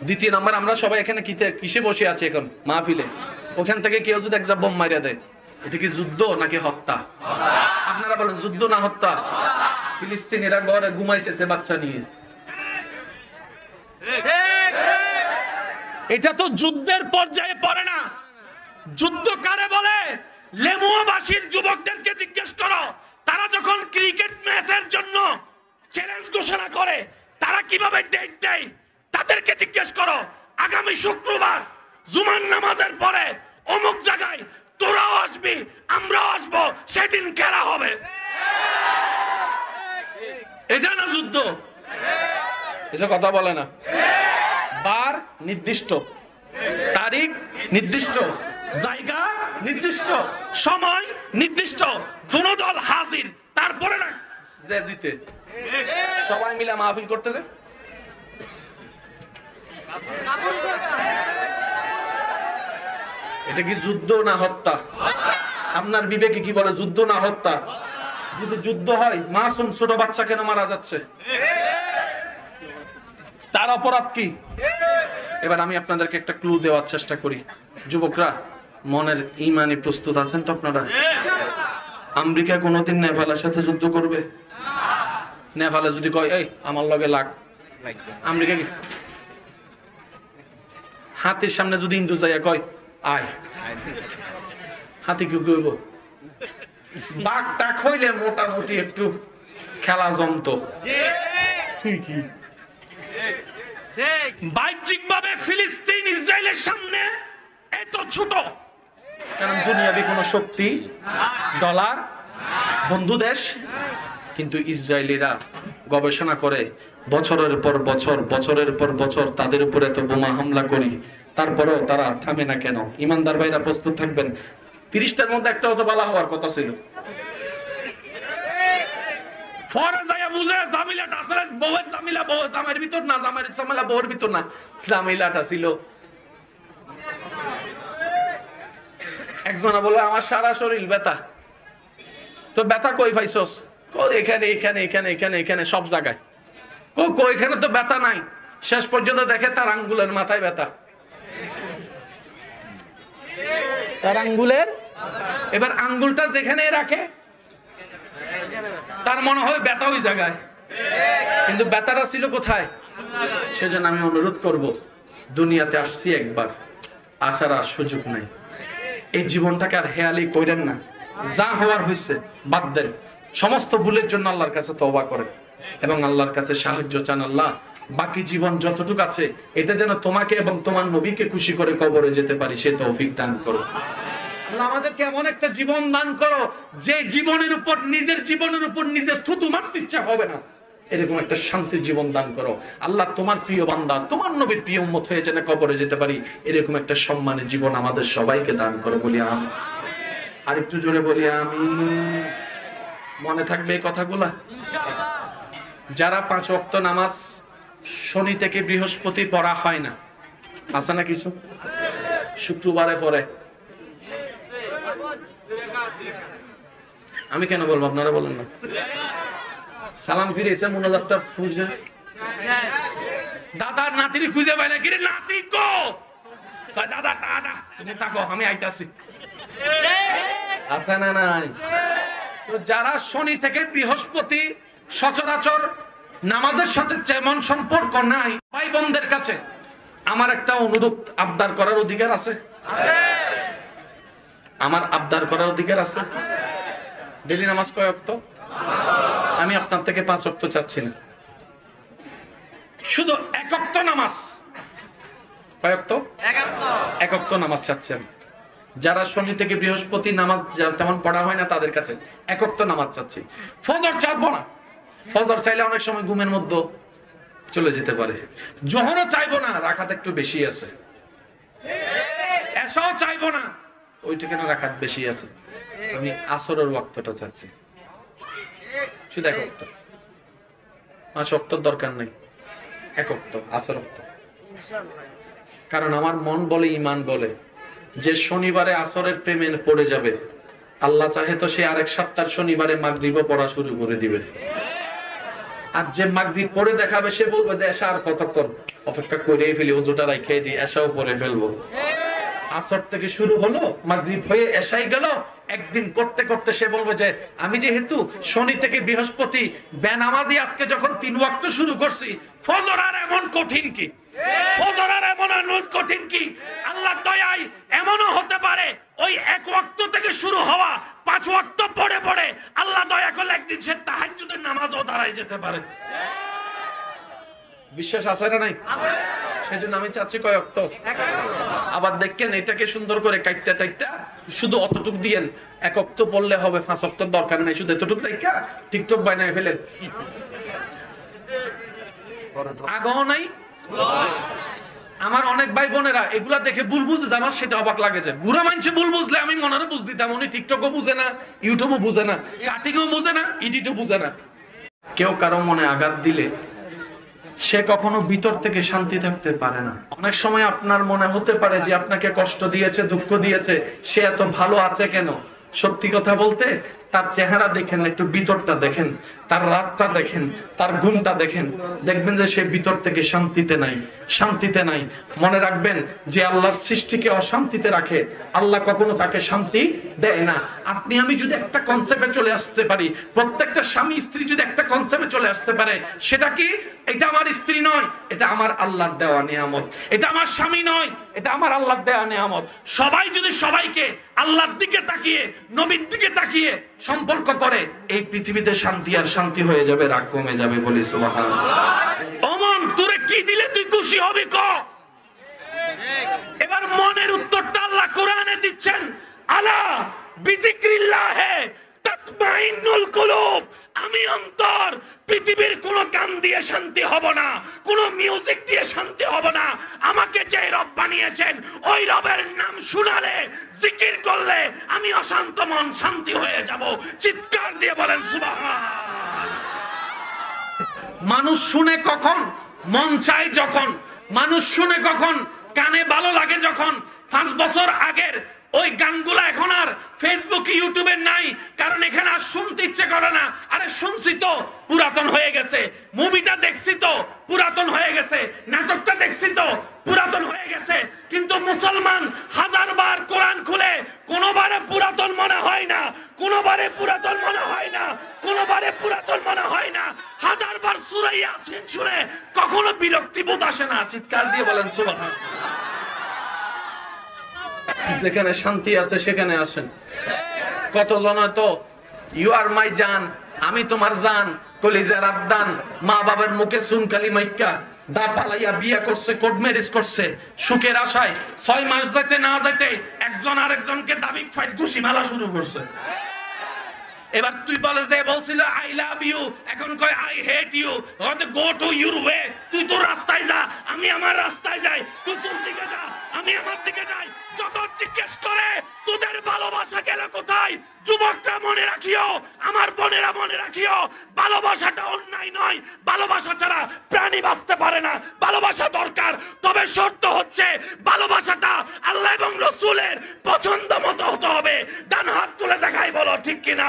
দ্বিতীয় নাম্বার, আমরা সবাই এখানে কিসে বসে আছি এখন? মাহফিলে। ওখান থেকে কেউ যদি একটা বোম মারিয়া দেয়, এটা কি যুদ্ধ নাকি হত্যা? আপনারা বলেন, যুদ্ধ না হত্যা? ফিলিস্তিনিরা ঘরে ঘুমাইতেছে বাচ্চা নিয়ে, এটা তো যুদ্ধের পর্যায়ে পড়ে না। যুদ্ধ কারে বলে? লেমুয়াবাসীর যুবকদেরকে জিজ্ঞেস করো, তারা যখন ক্রিকেট ম্যাচের জন্য চ্যালেঞ্জ ঘোষণা করে তারা কিভাবে ডেট দেয়, তাদেরকে জিজ্ঞেস করো। আগামী শুক্রবার জুমার নামাজের পরে অমুক জায়গায় তোরাও আসবি, আমরাও আসবো, সেদিন খেলা হবে। এটা না যুদ্ধ? এসব কথা বলে না। বার নির্দিষ্ট, তারিখ নির্দিষ্ট, জায়গা নির্দিষ্ট, সময় নির্দিষ্ট, দোনো দল হাজির, তারপরে না যে জিতে সবাই মিলে মাহফিল করতেছে। এটা কি যুদ্ধ না হত্যা? আপনার বিবেকে কি বলে, যুদ্ধ না হত্যা? যদি যুদ্ধ হয়, মাসুম ছোট বাচ্চা কেন মারা যাচ্ছে? তার অপরাধ কি? এবার আমি আপনাদেরকে একটা ক্লু দেওয়ার চেষ্টা করি। যুবকরা, মনের ইমানি প্রস্তুত আছেন তো আপনারা? আমেরিকা কোনোদিন নেপালের সাথে যুদ্ধ করবে? নেপালে যদি কয় এই আমার লগে লাগ, আমেরিকা কি? হাতির সামনে যদি ইন্দু যাইয়া কয় আয়, হাতি কি কইব? বাঘ টাক হইলে মোটামুটি একটু খেলা জমতো। তুই কি বাহ্যিক ভাবে ফিলিস্তিন ইসরায়েলের সামনে এত ছোট, কারণ দুনিয়াবি কোনো শক্তি, ডলার, বন্ধু দেশ। কিন্তু ইসরায়েলিরা গবেষণা করে বছরের পর বছর, বছরের পর বছর তাদের উপরে এত বোমা হামলা করি, তারপরেও তারা থামে না কেন? ইমানদার ভাইরা প্রস্তুত থাকবেন। 30টার মধ্যে একটা হতো বালা হওয়ার কথা ছিল। একজনা বলে আমার সারা শরীর ব্যথা। তো ব্যথা কই পাইছস? এখানে এখানে এখানে এখানে এখানে সব জায়গায়। এখানে তো ব্যথা নাই। শেষ পর্যন্ত দেখে তার আঙ্গুলের মাথায় ব্যথা। তার আঙ্গুলের, এবার আঙ্গুলটা যেখানে রাখে তার মনে হয় ব্যথা ওই জায়গায়, কিন্তু ব্যথাটা ছিল কোথায়? সেজন্য আমি অনুরোধ করব, দুনিয়াতে আসছি একবার, আসার আর সুযোগ নাই। এই জীবনটাকে আর হেয়ালি কইরেন না। যা হওয়ার হয়েছে বাদ দেন। সমস্ত ভুলের জন্য আল্লাহর কাছে তওবা করেন এবং আল্লাহর কাছে সাহায্য চান। আল্লাহ, বাকি জীবন যতটুকু আছে এটা যেন তোমাকে এবং তোমার নবীকে খুশি করে কবরে যেতে পারি, সে তৌফিক দান করো। আল্লাহ, আমাদেরকে এমন একটা জীবন দান করো যে জীবনের উপর, নিজের জীবনের উপর নিজের থুতু মারতে ইচ্ছা হবে না, এরকম একটা শান্তির জীবন দান করো। আল্লাহ, তোমার প্রিয় বান্দা, তোমার নবীর প্রিয় উম্মত হয়ে যেন কবরে যেতে পারি, এরকম একটা সম্মানের জীবন আমাদের সবাইকে দান করো বলি আমি। আর একটু জোরে বলি আমি। মনে থাকবে এই কথাগুলা? যারা 5 ওয়াক্ত নামাজ শনি থেকে বৃহস্পতি পড়া হয় না, আছে না কিছু? শুক্রবারে পড়ে। আমি কেন বলবো, আপনারা বলেন না? সালাম ফিরে এসে মোনাজাতটা খুঁজে, দাদার নাতির খুঁজে পাই না। কিরে নাতি কো? দাদা দাদা তুমি থাকো, আমি আইতাছি। আছে না নাই? তো যারা শনি থেকে বৃহস্পতি সচরাচর নামাজের সাথে যেমন সম্পর্ক নাই, ভাই বোনদের কাছে আমার একটা অনুরোধ, আবদার করার অধিকার আছে? আমার আবদার করার অধিকার আছে। ডেইলি নামাজ কয় ওয়াক্ত? আমি আপনার থেকে 5 ওয়াক্ত চাচ্ছি না, শুধু 1 ওয়াক্ত নামাজ। কয় ওয়াক্ত? 1 ওয়াক্ত নামাজ চাচ্ছি আমি। যারা শনি থেকে বৃহস্পতি নামাজ তেমন পড়া হয় না তাদের কাছে 1 ওয়াক্ত নামাজ চাচ্ছি। ফজর চাইবো না। ফজর চাইলে অনেক সময় ঘুমের মধ্যে চলে যেতে পারে। জোহরও চাইবো না, রাখাত একটু বেশি আছে। এশাও চাইবো না, ওইটা কেন রাখাত বেশি আছে। আমি আসরের ওয়াক্তটা চাচ্ছি, শুধু 1 ওয়াক্ত। 5 ওয়াক্তর দরকার নেই, 1 ওয়াক্ত আসর ওয়াক্ত। কারণ আমার মন বলে, ঈমান বলে যে শনিবারে আসরের প্রেমে পড়ে যাবে, আল্লাহ চাহে তো সে আরেক সপ্তাহ শনিবারে মাগরিবও পড়া শুরু করে দিবে। আর যে মাগরিব পড়ে দেখাবে সে বলবে যে এশা আর কতক্ষণ অপেক্ষা করেই ফেলি, ওজুটা রাইখাই দিই, এশাও পড়ে ফেলবো। আসর থেকে শুরু হলো, মাগরিব হয়ে এশাই গেল, একদিন করতে করতে সে বলবে যে আমি যেহেতু শনি থেকে বৃহস্পতি বেনামাজি আজকে যখন 3 ওয়াক্ত শুরু করছি, ফজর আর এমন কঠিন কি? ফজর আর এমন কঠিন কি? আল্লাহ দয়ায় এমনও হতে পারে ওই 1 ওয়াক্ত থেকে শুরু হওয়া 5 ওয়াক্ত পড়ে পড়ে আল্লাহ দয়া করলে একদিন সে তাহাজ্জুদের নামাজও দাঁড়ায় যেতে পারে। বিশ্বাস আছে না নাই? সেজন্য আমি চাচ্ছি কয় ওয়াক্ত। আবার দেখেন এটাকে সুন্দর করে কাইটটা টাইটটা শুধু অতটুক দিয়েন, 1 ওয়াক্ত পড়লে হবে, 5 ওয়াক্তের দরকার নাই, শুধু এতটুক রাইখা টিকটক বানায় ফেলেন। আগাও নাই। আমার অনেক ভাই বোনেরা এগুলা দেখে ভুল বুঝে যে আমার সেটা অবাক লাগে, যে বুড়া মানছে ভুল বুঝলে আমি মনে বুঝ দিতাম, উনি টিকটকও বুঝে না, ইউটিউবও বুঝে না, কাটিংও বুঝে না, এডিটও বুঝে না। কেউ কারো মনে আঘাত দিলে সে কখনো ভিতর থেকে শান্তি থাকতে পারে না। অনেক সময় আপনার মনে হতে পারে যে আপনাকে কষ্ট দিয়েছে, দুঃখ দিয়েছে, সে এত ভালো আছে কেন? সত্যি কথা বলতে তার চেহারা দেখেন, একটু ভিতরটা দেখেন, তার রাতটা দেখেন, তার ঘুমটা দেখেন, দেখবেন যে সে ভিতর থেকে শান্তিতে নাই, শান্তিতে নাই। মনে রাখবেন যে আল্লাহর সৃষ্টিকে অশান্তিতে রাখে, আল্লাহ কখনো তাকে শান্তি দেয় না। আপনি আমি যদি একটা কনসেপ্টে চলে আসতে পারি, প্রত্যেকটা স্বামী স্ত্রী যদি একটা কনসেপ্টে চলে আসতে পারে, সেটা কি? এটা আমার স্ত্রী নয়, এটা আমার আল্লাহর দেওয়া নিয়ামত। এটা আমার স্বামী নয়, এটা আমার আল্লাহর দেওয়া নিয়ামত। সবাই যদি সবাইকে আল্লাহর দিকে তাকিয়ে, নবীর দিকে তাকিয়ে সম্পর্ক করে, এই পৃথিবীতে শান্তি আর শান্তি হয়ে যাবে, রাগ কমে যাবে। বলি সুবহানাল্লাহ। ওমন তোরে কি দিলে তুই খুশি হবি ক? এবার মনের উত্তরটা আল্লাহ কোরআনে দিচ্ছেন, আলা বিজিক্রিল্লাহে তাতমাইন্নুল কুলুব। আমি অন্তর, পৃথিবীর কোন গান দিয়ে শান্তি হব না, কোন মিউজিক দিয়ে শান্তি হব না। আমাকে যে রব বানিয়েছেন ওই রবের নাম শুনালে, জিকির করলে আমি অশান্ত মন শান্তি হয়ে যাব। চিৎকার দিয়ে বলেন সুবহান। মানুষ শুনে কখন? মন চায় যখন। মানুষ শুনে কখন? কানে ভালো লাগে যখন। 5 বছর আগের ওই গানগুলা এখন আর ফেসবুক ইউটিউবে নাই, কারণ এখানে আর শুনতে ইচ্ছে করে না। আরে শুনছি তো, পুরাতন হয়ে গেছে। মুভিটা দেখছি তো, পুরাতন হয়ে গেছে। নাটকটা দেখছি তো, পুরাতন হয়ে গেছে। কিন্তু মুসলমান 1000 বার কোরআন খুলে কোনোবারে পুরাতন মনে হয় না, কোনোবারে পুরাতন মনে হয় না, কোনোবারে পুরাতন মনে হয় না। 1000 বার সূরা ইয়াসিন শুনে কখনো বিরক্তিবোধ আসে না। চিৎকার দিয়ে বলেন সুবহান। যেখানে শান্তি আছে সেখানে আসেন। কতজন তো ইউ আর মাই জান, আমি তোমার জান, কলিজার আদান, মা বাবার মুখে সুনকালি মাইক্কা দা পালাইয়া বিয়া করছে, কোর্ট ম্যারেজ করছে, সুখের আশায় 6 মাস যাইতে না যাইতে একজন আরেকজনকে দাবি ফাইট ঘুষি মারা শুরু করছে। এবার তুই বলে যে বলছিল আই লাভ ইউ, এখন কয় I hate you. Go to your way. তুই তোর রাস্তায় যা, আমি আমার রাস্তায় যাই। তুই তোর দিকে যা, আমি আমার দিকে যাই। যত জিজ্ঞেস করে তোদের ভালোবাসা গেল কোথায়, যুবকরা মনে রাখিও, আমার বোনেরা মনে রাখিও, ভালোবাসাটা অন্যায় নয়। ভালোবাসা ছাড়া প্রাণী বাঁচতে পারে না। ভালোবাসা দরকার, তবে শর্ত হচ্ছে ভালোবাসাটা আল্লাহ এবং রাসূলের পছন্দ মতো হতে হবে। ডান হাত তুলে দেখাই, বলো ঠিক কিনা?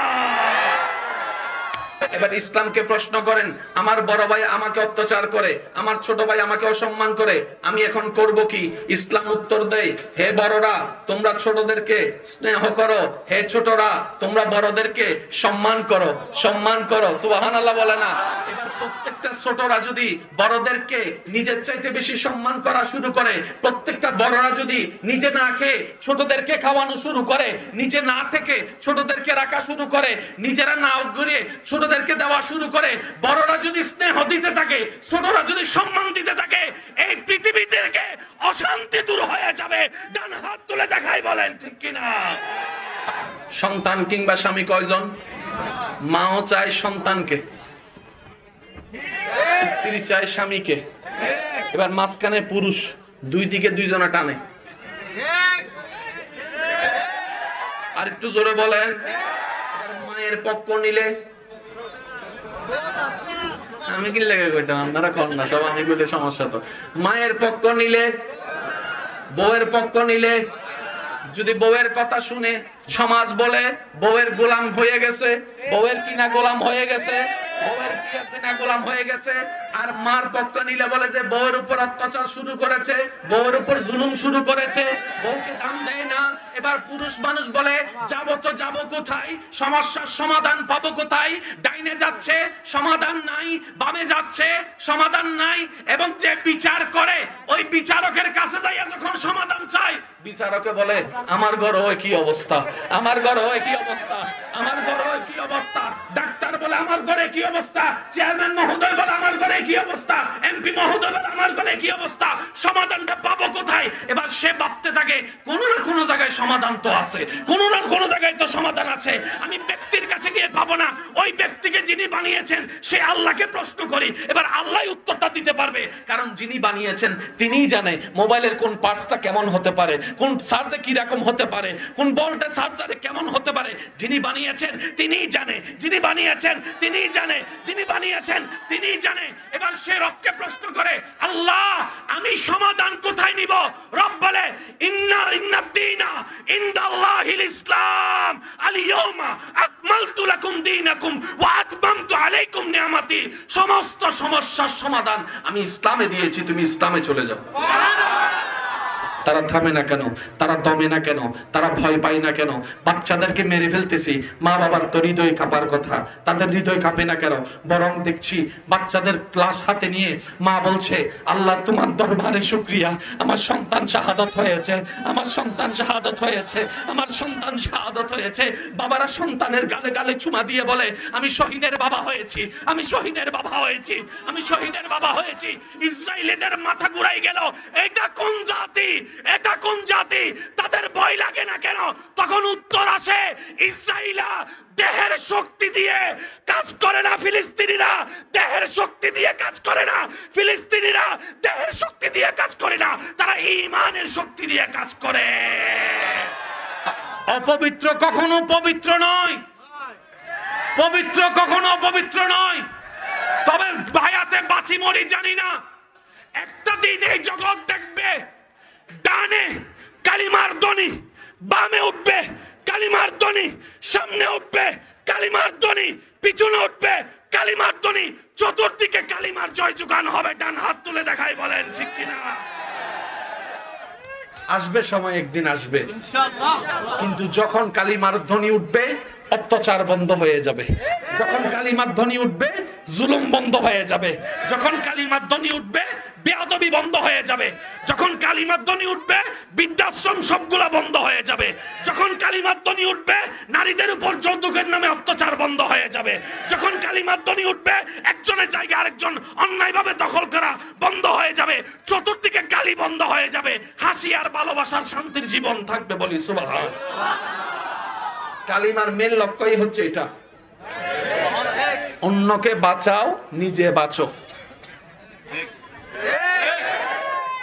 এবার ইসলামকে প্রশ্ন করেন, আমার বড় ভাই আমাকে অত্যাচার করে, আমার ছোট ভাই আমাকে অসম্মান করে, আমি এখন করব কি? ইসলাম উত্তর দেয়, হে বড়রা তোমরা ছোটদেরকে স্নেহ করো, হে ছোটরা তোমরা বড়দেরকে সম্মান করো, সম্মান করো। সুবহানাল্লাহ বলে না? এবার প্রত্যেকটা ছোটরা যদি বড়দেরকে নিজের চাইতে বেশি সম্মান করা শুরু করে, প্রত্যেকটা বড়রা যদি নিজে না খেয়ে ছোটদেরকে খাওয়ানো শুরু করে, নিজে না থেকে ছোটদেরকে রাখা শুরু করে, নিজেরা না ঘুরে ছোটদেরকে দেওয়া শুরু করে, বড়রা যদি স্নেহ দিতে থাকে, ছোটরা যদি সম্মান দিতে থাকে, এই পৃথিবী থেকে অশান্তি দূর হয়ে যাবে। ডান হাত তুলে দেখাই, বলেন ঠিক কিনা? সন্তান কিংবা স্বামী কয়জন? মাও চায় সন্তানকে, স্ত্রী চায় স্বামীকে, এবার মাঝখানে পুরুষ, দুই দিকে দুইজনা টানে। আর একটু জোরে বলেন। মায়ের পক্ষ নিলে, আমি কি লেগে কইতাম, আপনারা কর না সব, আমি বলে সমস্যা তো। মায়ের পক্ষ নিলে, বউয়ের পক্ষ নিলে, যদি বউয়ের কথা শুনে সমাজ বলে বউয়ের গোলাম হয়ে গেছে, বউয়ের কিনা গোলাম হয়ে গেছে, বউয়ের কিনা গোলাম হয়ে গেছে। আর মার পক্ষ নিলে বলে যে বউয়ের উপর অত্যাচার শুরু করেছে, বউয়ের উপর জুলুম শুরু করেছে, বউকে দাম দেয় না। এবার পুরুষ মানুষ বলে যাবো তো যাবো কোথায়, সমস্যার সমাধান পাবো কোথায়? ডাইনে যাচ্ছে সমাধান নাই, বামে যাচ্ছে সমাধান নাই। এবং যে বিচার করে ওই বিচারকের কাছে যাইয়া যখন সমাধান চায়, বিচারকে বলে আমার ঘর হয় কি অবস্থা, আমার ঘর হয় কি অবস্থা, আমার ঘর হয় কি অবস্থা। ডাক্তার বলে আমার ঘরে কি অবস্থা, চেয়ারম্যান মহোদয় বলে আমার ঘরে কি অবস্থা, এমপি মহোদয়ের আমার গলায় কি অবস্থা, সমাধানটা পাবো কোথায়? এবার সে ভাবতে থাকে কোনো না কোনো জায়গায় সমাধান তো আছে, কোনো না কোনো জায়গায় তো সমাধান আছে, আমি ব্যক্তির কাছে গিয়ে পাবো না, ওই ব্যক্তিকে যিনি বানিয়েছেন সে আল্লাহকে প্রশ্ন করি, এবার আল্লাহ উত্তরটা দিতে পারবে, কারণ যিনি বানিয়েছেন তিনিই জানে মোবাইলের কোন পার্টসটা কেমন হতে পারে, কোন চার্জে কি রকম হতে পারে, কোন বলটা চার্জারে কেমন হতে পারে, যিনি বানিয়েছেন তিনিই জানে, যিনি বানিয়েছেন তিনিই জানে, যিনি বানিয়েছেন তিনিই জানে। এবার সে রবকে প্রশ্ন করে, আল্লাহ আমি সমাধান কোথায় নিব? রব বলে, ইন্নাদ্দীনা ইনদাল্লাহিল ইসলাম, আল ইয়াউমা আকমালতু লাকুম দীনাকুম ওয়া আতমামতু আলাইকুম নিয়ামতি। সমস্ত সমস্যার সমাধান আমি ইসলামে দিয়েছি, তুমি ইসলামে চলে যাও। তারা থামে না কেন, তারা দমে না কেন, তারা ভয় পায় না কেন? বাচ্চাদেরকে মেরে ফেলতেছি, মা বাবার তো হৃদয় কাঁপার কথা, তাদের হৃদয় কাঁপে না কেন? বরং দেখছি বাচ্চাদের ক্লাস হাতে নিয়ে মা বলছে, আল্লাহ তোমার দরবারে শুকরিয়া, আমার সন্তান শাহাদাত হয়েছে, আমার সন্তান শাহাদাত হয়েছে, আমার সন্তান শাহাদাত হয়েছে। বাবারা সন্তানের গালে গালে চুমা দিয়ে বলে, আমি শহীদের বাবা হয়েছি, আমি শহীদের বাবা হয়েছি, আমি শহীদের বাবা হয়েছি। ইসরায়েলিদের মাথা ঘুরাই গেল, এটা কোন জাতি, এটা কোন জাতি? তাদের ভয় লাগে না কেন? তখন উত্তর আসে, ইসরায়েলা দেহের শক্তি দিয়ে কাজ করে না, ফিলিস্তিনিরা দেহের শক্তি দিয়ে কাজ করে না, ফিলিস্তিনিরা দেহের শক্তি দিয়ে কাজ করে না, তারা ঈমানের শক্তি দিয়ে কাজ করে। অপবিত্র কখনো পবিত্র নয়, পবিত্র কখনো অপবিত্র নয়। তবে বায়াতে বাঁচি মরি জানি না, একটা দিন এই জগৎ দেখবে ডানে কালিমার ধ্বনি, বামে উঠবে কালিমার ধ্বনি, সামনে উঠবে কালিমার ধ্বনি, পিছনে উঠবে কালিমার ধ্বনি, চতুর্দিকে কালিমার জয় জুগান হবে। ডান হাত তুলে দেখাই, বলেন ঠিক কিনা? আসবে সময়, একদিন আসবে, কিন্তু যখন কালিমার ধ্বনি উঠবে অত্যাচার বন্ধ হয়ে যাবে, যখন কালিমার ধ্বনি উঠবে জুলুম বন্ধ হয়ে যাবে, যখন কালিমার ধ্বনি উঠবে বেয়াদবি বন্ধ হয়ে যাবে, যখন কালিমার ধ্বনি উঠবে বৃদ্ধাশ্রম সবগুলা বন্ধ হয়ে যাবে, যখন কালিমার ধ্বনি উঠবে নারীদের উপর যৌতুকের নামে অত্যাচার বন্ধ হয়ে যাবে, যখন কালিমার ধ্বনি উঠবে একজনের জায়গা আরেকজন অন্যায়ভাবে দখল করা বন্ধ হয়ে যাবে, চতুর্দিকে গালি বন্ধ হয়ে যাবে, হাসি আর ভালোবাসার শান্তির জীবন থাকবে। বলি সুবহানাল্লাহ। কালিমার মেন লক্ষ্যই হচ্ছে এটা, অন্যকে বাঁচাও, নিজে বাঁচো।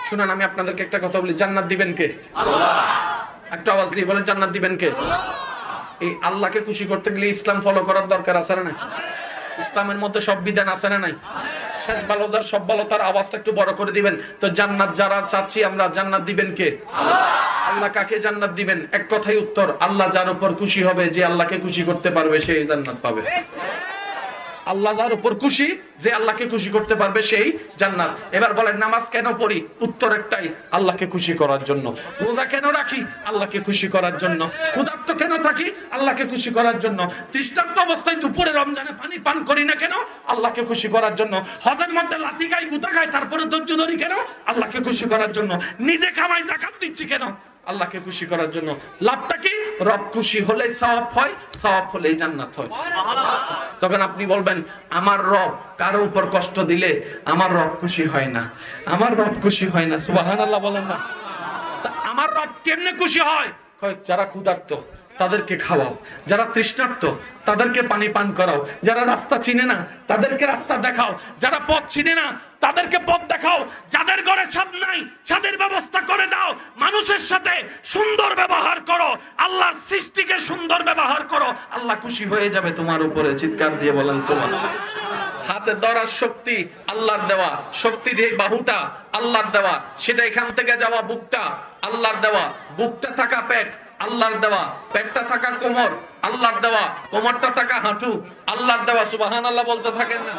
শুনুন, আমি আপনাদেরকে একটা কথা বলি, জান্নাত দিবেন কে? আল্লাহ। একটা আওয়াজ দিয়ে বলেন, জান্নাত দিবেন কে? এই আল্লাহকে খুশি করতে গেলে ইসলাম ফলো করার দরকার আছে না? ইসলামের মধ্যে সব বিধান আছে না নাই? শেষ ভালো যার সব ভালো, তার আওয়াজটা একটু বড় করে দিবেন তো। জান্নাত যারা চাচ্ছি আমরা, জান্নাত দিবেন কে? আল্লাহ। আল্লাহ কাকে জান্নাত দিবেন? এক কথাই উত্তর, আল্লাহ যার উপর খুশি হবে, যে আল্লাহকে খুশি করতে পারবে সেই জান্নাত পাবে। আল্লাহ যার উপর খুশি, যে আল্লাহকে খুশি করতে পারবে সেই জান্নাত। এবার বলেন, নামাজ কেন পড়ি? উত্তর একটাই, আল্লাহকে খুশি করার জন্য। রোজা কেন রাখি? আল্লাহকে খুশি করার জন্য। ক্ষুধার্ত কেন থাকি? আল্লাহকে খুশি করার জন্য। তৃষ্ণার্ত অবস্থায় দুপুরে রমজানে পানি পান করি না কেন? আল্লাহকে খুশি করার জন্য। হজের মধ্যে লাথি খাই, গুতা খাই, তারপরে ধৈর্য ধরি কেন? আল্লাহকে খুশি করার জন্য। নিজে কামাই যাকাত দিচ্ছি কেন? আল্লাহকে খুশি করার জন্য। লাভটা কি? রব খুশি হলে সওয়াব হয়, সওয়াব হলেই জান্নাত হয়। তখন আপনি বলবেন, আমার রব কারো উপর কষ্ট দিলে আমার রব খুশি হয় না, আমার রব খুশি হয় না। সুবহানাল্লাহ বলেন না? তা আমার রব কেমনে খুশি হয়? যারা ক্ষুধার্ত তাদেরকে খাওয়াও, যারা তৃষ্ণার্ত তাদেরকে পানি পান করাও, যারা রাস্তা চিনে না তাদেরকে রাস্তা দেখাও, যারা পথ চিনে না তাদেরকে পথ দেখাও, যাদের ঘরে ছাদ নাই ছাদের ব্যবস্থা করে দাও, মানুষের সাথে সুন্দর ব্যবহার করো, আল্লাহর সৃষ্টিকে সুন্দর ব্যবহার করো, আল্লাহ খুশি হয়ে যাবে তোমার উপরে। চিৎকার দিয়ে বলেন সুবহানাল্লাহ। হাতে ধরার শক্তি আল্লাহর দেওয়া, শক্তি দিয়ে বাহুটা আল্লাহর দেওয়া, সেটা এখান থেকে যাওয়া বুকটা আল্লাহর দেওয়া, বুকটা থাকা পেট আল্লাহর দেওয়া, পেটটা থাকা কোমর আল্লাহর দেওয়া, কোমরটা থাকা হাঁটু আল্লাহর দেওয়া। সুবহানাল্লাহ বলতে থাকেন না?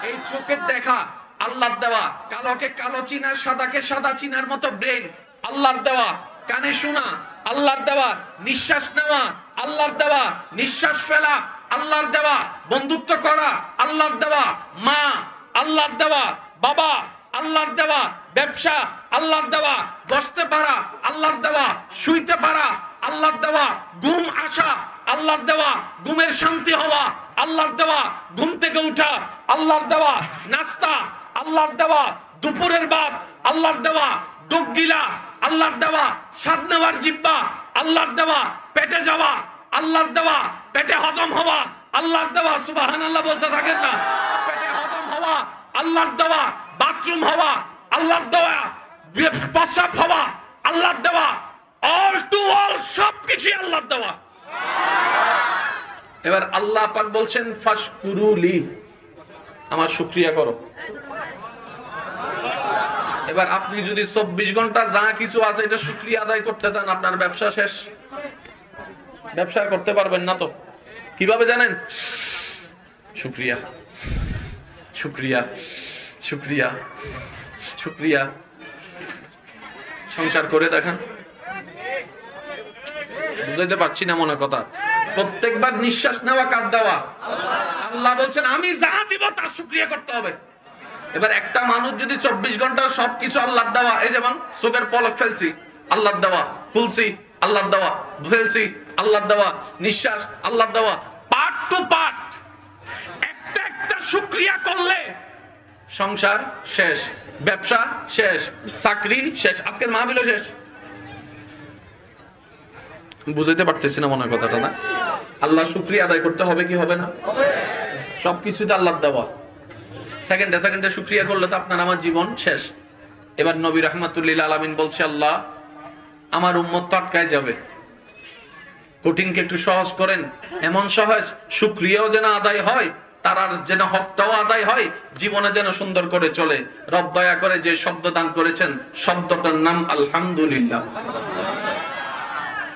এই চোখের দেখা আল্লাহর দেওয়া, কালোকে কালো চিনার, সাদাকে সাদা চিনার মতো ব্রেন আল্লাহর দেওয়া, কানে শোনা আল্লাহর দেওয়া, নিঃশ্বাস নেওয়া আল্লাহর দেওয়া, নিঃশ্বাস ফেলা আল্লাহর দেওয়া, বন্ধুত্ব করা আল্লাহর দেওয়া, মা আল্লাহর দেওয়া, বাবা আল্লাহর দেওয়া, ব্যবসা আল্লাহর দেওয়া, বসতে পারা আল্লাহর দেওয়া, শুইতে পারা আল্লাহর দেওয়া, ঘুম আসা আল্লাহর দেওয়া, ঘুমের শান্তি হওয়া আল্লাহর দেওয়া, ঘুম থেকে উঠা আল্লাহর দেওয়া নাস্তা, আল্লাহর দেওয়া দুপুরের ভাত, আল্লাহর দেওয়া ডোকগিলা, আল্লাহর দেওয়া স্বাদ নেওয়ার জিহ্বা, আল্লাহর দেওয়া পেটে যাওয়া, আল্লাহর দেওয়া পেটে হজম হওয়া, আল্লাহর দেওয়া সুবহানাল্লাহ বলতে থাকেন না, পেটে হজম হওয়া, আল্লাহর দেওয়া বাথরুম হওয়া, আল্লাহর দেওয়া প্রস্রাব হওয়া, আল্লাহর দেওয়া অল টু অল সবকিছু আল্লাহর দেওয়া। এবার আল্লাহ পাক বলছেন ফাশকুরুলি, আমার শুকরিয়া করো। এবার আপনি যদি 24 ঘন্টা যা কিছু আছে এটা শুকরিয়া আদায় করতে চান, আপনার ব্যবসা শেষ, ব্যবসা করতে পারবেন না। তো কিভাবে জানেন? শুকরিয়া শুকরিয়া শুকরিয়া শুকরিয়া। সংসার করে দেখেন, বুঝাইতে পারছি না মনে কথা। প্রত্যেকবার নিঃশ্বাস নেওয়া কার দেওয়া? আল্লাহ বলছেন আমি যা দিব তার শুকরিয়া করতে হবে। এবার একটা মানুষ যদি 24 ঘন্টার সবকিছু আল্লাহর দেওয়া, এই যেমন চোখের পলক ফেলছি আল্লাহর দেওয়া, খুলছি আল্লাহর দেওয়া, ফেলছি আল্লাহর দেওয়া, নিঃশ্বাস আল্লাহর দেওয়া, পার্ট টু পার্ট একটা একটা শুকরিয়া করলে সংসার শেষ, ব্যবসা শেষ, চাকরি শেষ, আজকের মাহফিলও শেষ। বুঝাইতে পারতেছি না মনে কথাটা না? আল্লাহ শুকরিয়া আদায় করতে হবে কি হবে না? সবকিছুতে আল্লাহর দেওয়া, সেকেন্ডে সেকেন্ডে শুকরিয়া করলে তো আপনার আমার জীবন শেষ। এবার নবী রাহমাতুল্লিল আলামিন বলছে আল্লাহ আমার উম্মত তো আটকায় যাবে, কঠিনকে একটু সহজ করেন, এমন সহজ শুকরিয়াও যেন আদায় হয়, তার যেন হকটাও আদায় হয়, জীবনে যেন সুন্দর করে চলে। রব দয়া করে যে শব্দ দান করেছেন শব্দটার নাম আলহামদুলিল্লাহ।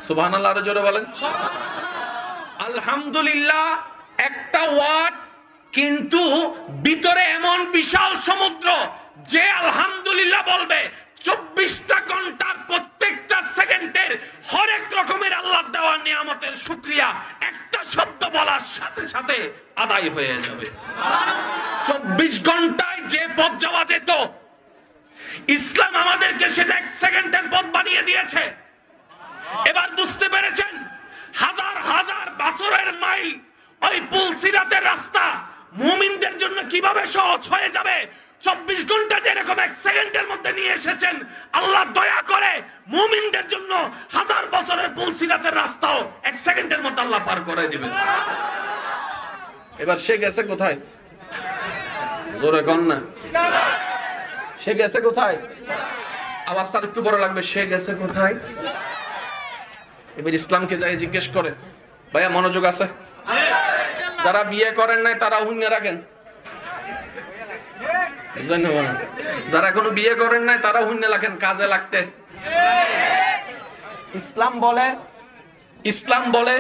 সুবহানাল্লাহ, আরো জোরে বলেন। আলহামদুলিল্লাহ একটা ওয়ার্ড, কিন্তু ভিতরে এমন বিশাল সমুদ্র। যে আলহামদুলিল্লাহ বলবে 24টা ঘন্টার প্রত্যেকটা সেকেন্ডের হরেক রকমের আল্লাহর দেওয়া নিয়ামতের শুকরিয়া একটা শব্দ বলার সাথে সাথে আদায় হয়ে যাবে। 24 ঘন্টায় যে পথ যাওয়া যেত, ইসলাম আমাদেরকে সেটা 1 সেকেন্ডের পথ বানিয়ে দিয়েছে। এবার বুঝতে পেরেছেন হাজার হাজার বছরের মাইল ওই পুল সিরাতের রাস্তা মুমিনদের জন্য কিভাবে সহজ হয়ে যাবে। 24 ঘন্টা যেরকম 1 সেকেন্ডের মধ্যে নিয়ে এসেছেন, আল্লাহ দয়া করে মুমিনদের জন্য হাজার বছরের পুল সিরাতের রাস্তাও 1 সেকেন্ডের মধ্যে আল্লাহ পার করে দিবেন। এবার সে গেছে কোথায়? জোরে কন না, সে গেছে কোথায়? আওয়াজটা একটু বড় লাগবে, সে গেছে কোথায়? এবার ইসলামকে যাই জিজ্ঞেস করে, ভাইয়া মনোযোগ আছে? যারা বিয়ে করেন নাই তারা হুইন্যা রাখেন, যারা এখনো বিয়ে করেন নাই তারা হুইন্যা রাখেন কাজে লাগতে। ইসলাম বলে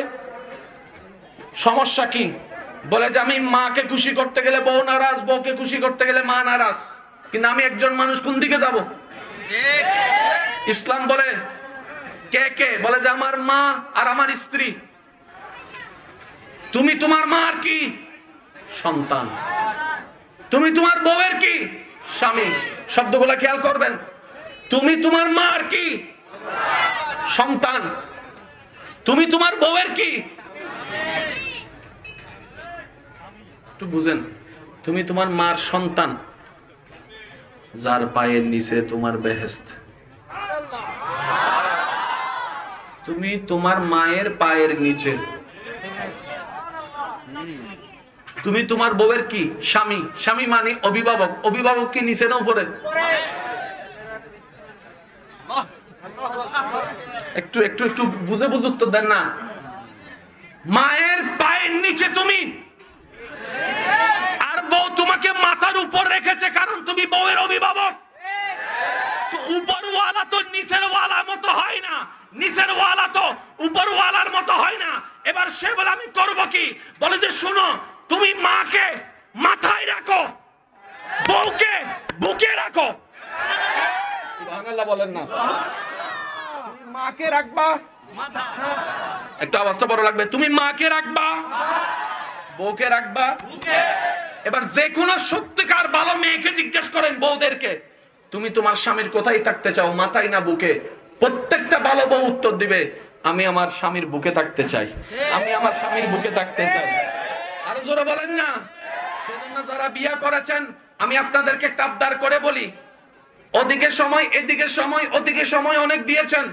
সমস্যা কি? বলে যে আমি মাকে খুশি করতে গেলে বউ নারাজ, বউকে খুশি করতে গেলে মা নারাজ, কিন্তু আমি একজন মানুষ কোন দিকে যাব? ইসলাম বলে কে কে? বলে যে আমার মা আর আমার স্ত্রী। তুমি তোমার মা আর কি? সন্তান। তুমি তোমার বউয়ের কি? স্বামী। শব্দগুলো খেয়াল করবেন। তুমি তোমার মা আর কি? সন্তান। তুমি তোমার বউয়ের কি? একটু বুঝেন, তুমি তোমার মার সন্তান, যার পায়ের নিচে তোমার বেহেশত। তুমি তোমার মায়ের পায়ের নিচে। তুমি তোমার বউয়ের কি? স্বামী। স্বামী মানে অভিভাবক। অভিভাবক কি নিচে না উপরে? একটু একটু একটু বুঝে বুঝে উত্তর দেন না। মায়ের পায়ের নিচে তুমি, আর বউ তোমাকে মাথার উপর রেখেছে, কারণ তুমি বউয়ের অভিভাবক। তো উপরওয়ালা তো নিচের ওয়ালার মতো হয় না, নিচের ওয়ালা তো উপরওয়ালার মতো হয় না। এবার সে বলে আমি করব কি? বলে যে শোনো, তুমি মাকে মাথায় রাখো, বউকে বুকে রাখো। সুবহানাল্লাহ বলেন না। তুমি মাকে রাখবা মাথায়, একটু আওয়াজটা বড় লাগবে। তুমি মাকে রাখবা, বউকে রাখবা বুকে। এবার যে কোনো সত্যিকার ভালো মেয়েকে জিজ্ঞেস করেন বউদেরকে, তুমি তোমার স্বামীর কোথায় থাকতে চাও, মাথায় না বুকে? প্রত্যেকটা ভালো বউ উত্তর দিবে আমি আমার স্বামীর বুকে থাকতে চাই, আমি আমার স্বামীর বুকে থাকতে চাই। আরো জোরে বলেন না। এজন্য যারা বিয়ে করেছেন আমি আপনাদেরকে একটা আবদার করে বলি, ওদিকে সময় এদিকে সময় ওদিকে সময় অনেক দিয়েছেন,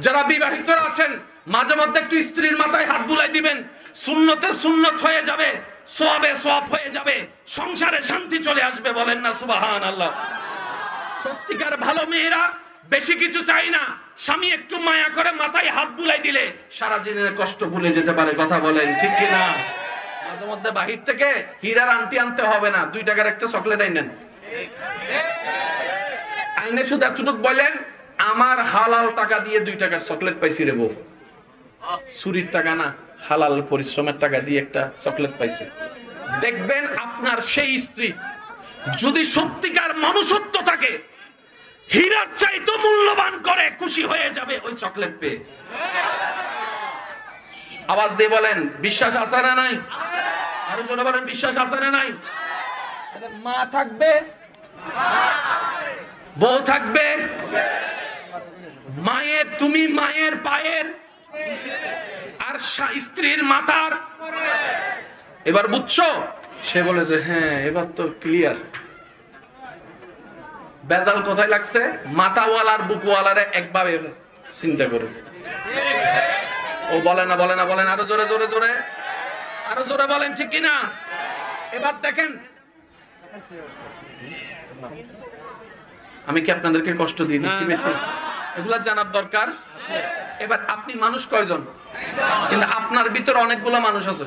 যারা বিবাহিত আছেন মাঝে মধ্যে একটু স্ত্রীর মাথায় হাত বুলাই দিবেন, সুন্নতে সুন্নত হয়ে যাবে, সওয়াবে সওয়াব হয়ে যাবে, সংসারে শান্তি চলে আসবে। বলেন না সুবহানাল্লাহ। সত্যিকার ভালো মেয়েরা বেশি কিছু চাই না, স্বামী একটু মায়া করে মাথায় হাত বুলাই দিলে সারা দিনের কষ্ট ভুলে যেতে পারে। কথা বলেন ঠিক কি না? মাঝে মধ্যে বাহির থেকে হীরার আংটি আনতে হবে না, 2 টাকার একটা চকলেট আইনেন, আইনে শুধু এতটুকু বলেন আমার হালাল টাকা দিয়ে 2 টাকার চকলেট পাইছি রে বউ, চুরির টাকা না, হালাল পরিশ্রমের টাকা দিয়ে একটা চকলেট পাইছে। দেখবেন আপনার সেই স্ত্রী যদি সত্যিকার মনুষ্যত্ব থাকে, হীরার চাইতে মূল্যবান করে খুশি হয়ে যাবে ওই চকলেট পেয়ে। আওয়াজ দিয়ে বলেন বিশ্বাস আছে না নাই? আরো জোরে বলেন বিশ্বাস আছে না নাই? মা থাকবে, বউ থাকবে, মায়ের তুমি মায়ের পায়ের আর স্ত্রীর মাথার। এবার বুঝছো? সে বলে যে হ্যাঁ এবার তো ক্লিয়ার। বেজাল কোথায় লাগছে? মাথাওয়ালার বুকওয়ালারে একভাবে চিন্তা করুন। ও বলে না বলে না বলেন আরো জোরে জোরে জোরে, আরো জোরে বলেন ঠিক কিনা? এবার দেখেন, আমি কি আপনাদেরকে কষ্ট দিয়ে দিচ্ছি বেশি? এগুলা জানার দরকার। এবার আপনি মানুষ কয়জন? কিন্তু আপনার ভিতরে অনেকগুলো মানুষ আছে।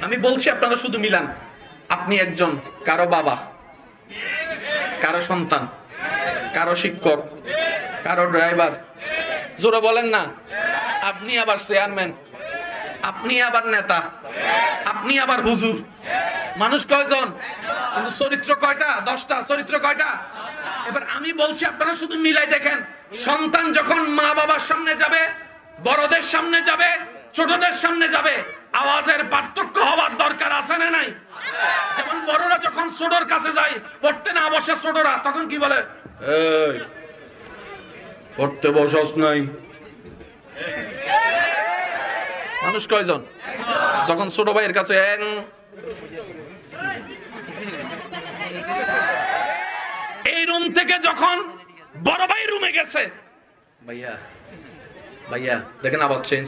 আমি বলছি আপনারা শুধু মিলান। আপনি একজন, কারো বাবা, কারো সন্তান, কারো শিক্ষক, কারো ড্রাইভার, জোরে বলেন না। আপনি আবার চেয়ারম্যান, আপনি আবার নেতা, আপনি আবার হুজুর। মানুষ কয়জন? কিন্তু চরিত্র কয়টা? 10টা। চরিত্র কয়টা? এবার আমি বলছি আপনারা শুধু মিলাই দেখেন। সন্তান যখন মা বাবার সামনে যাবে, বড়দের সামনে যাবে, ছোটদের সামনে যাবে, আওয়াজের পার্থক্য হওয়ার দরকার আছে না নাই? যেমন বড়রা যখন ছোটর কাছে যায়, পড়তে না বসে ছোটরা, তখন কি বলে? এই পড়তে বসস নাই। মানুষ কয়জন? যখন ছোট ভাইয়ের কাছে এই রুম থেকে যখন বড় ভাই রুমে গেছে, ভাইয়া ভাইয়া দেখেন আওয়াজ চেঞ্জ।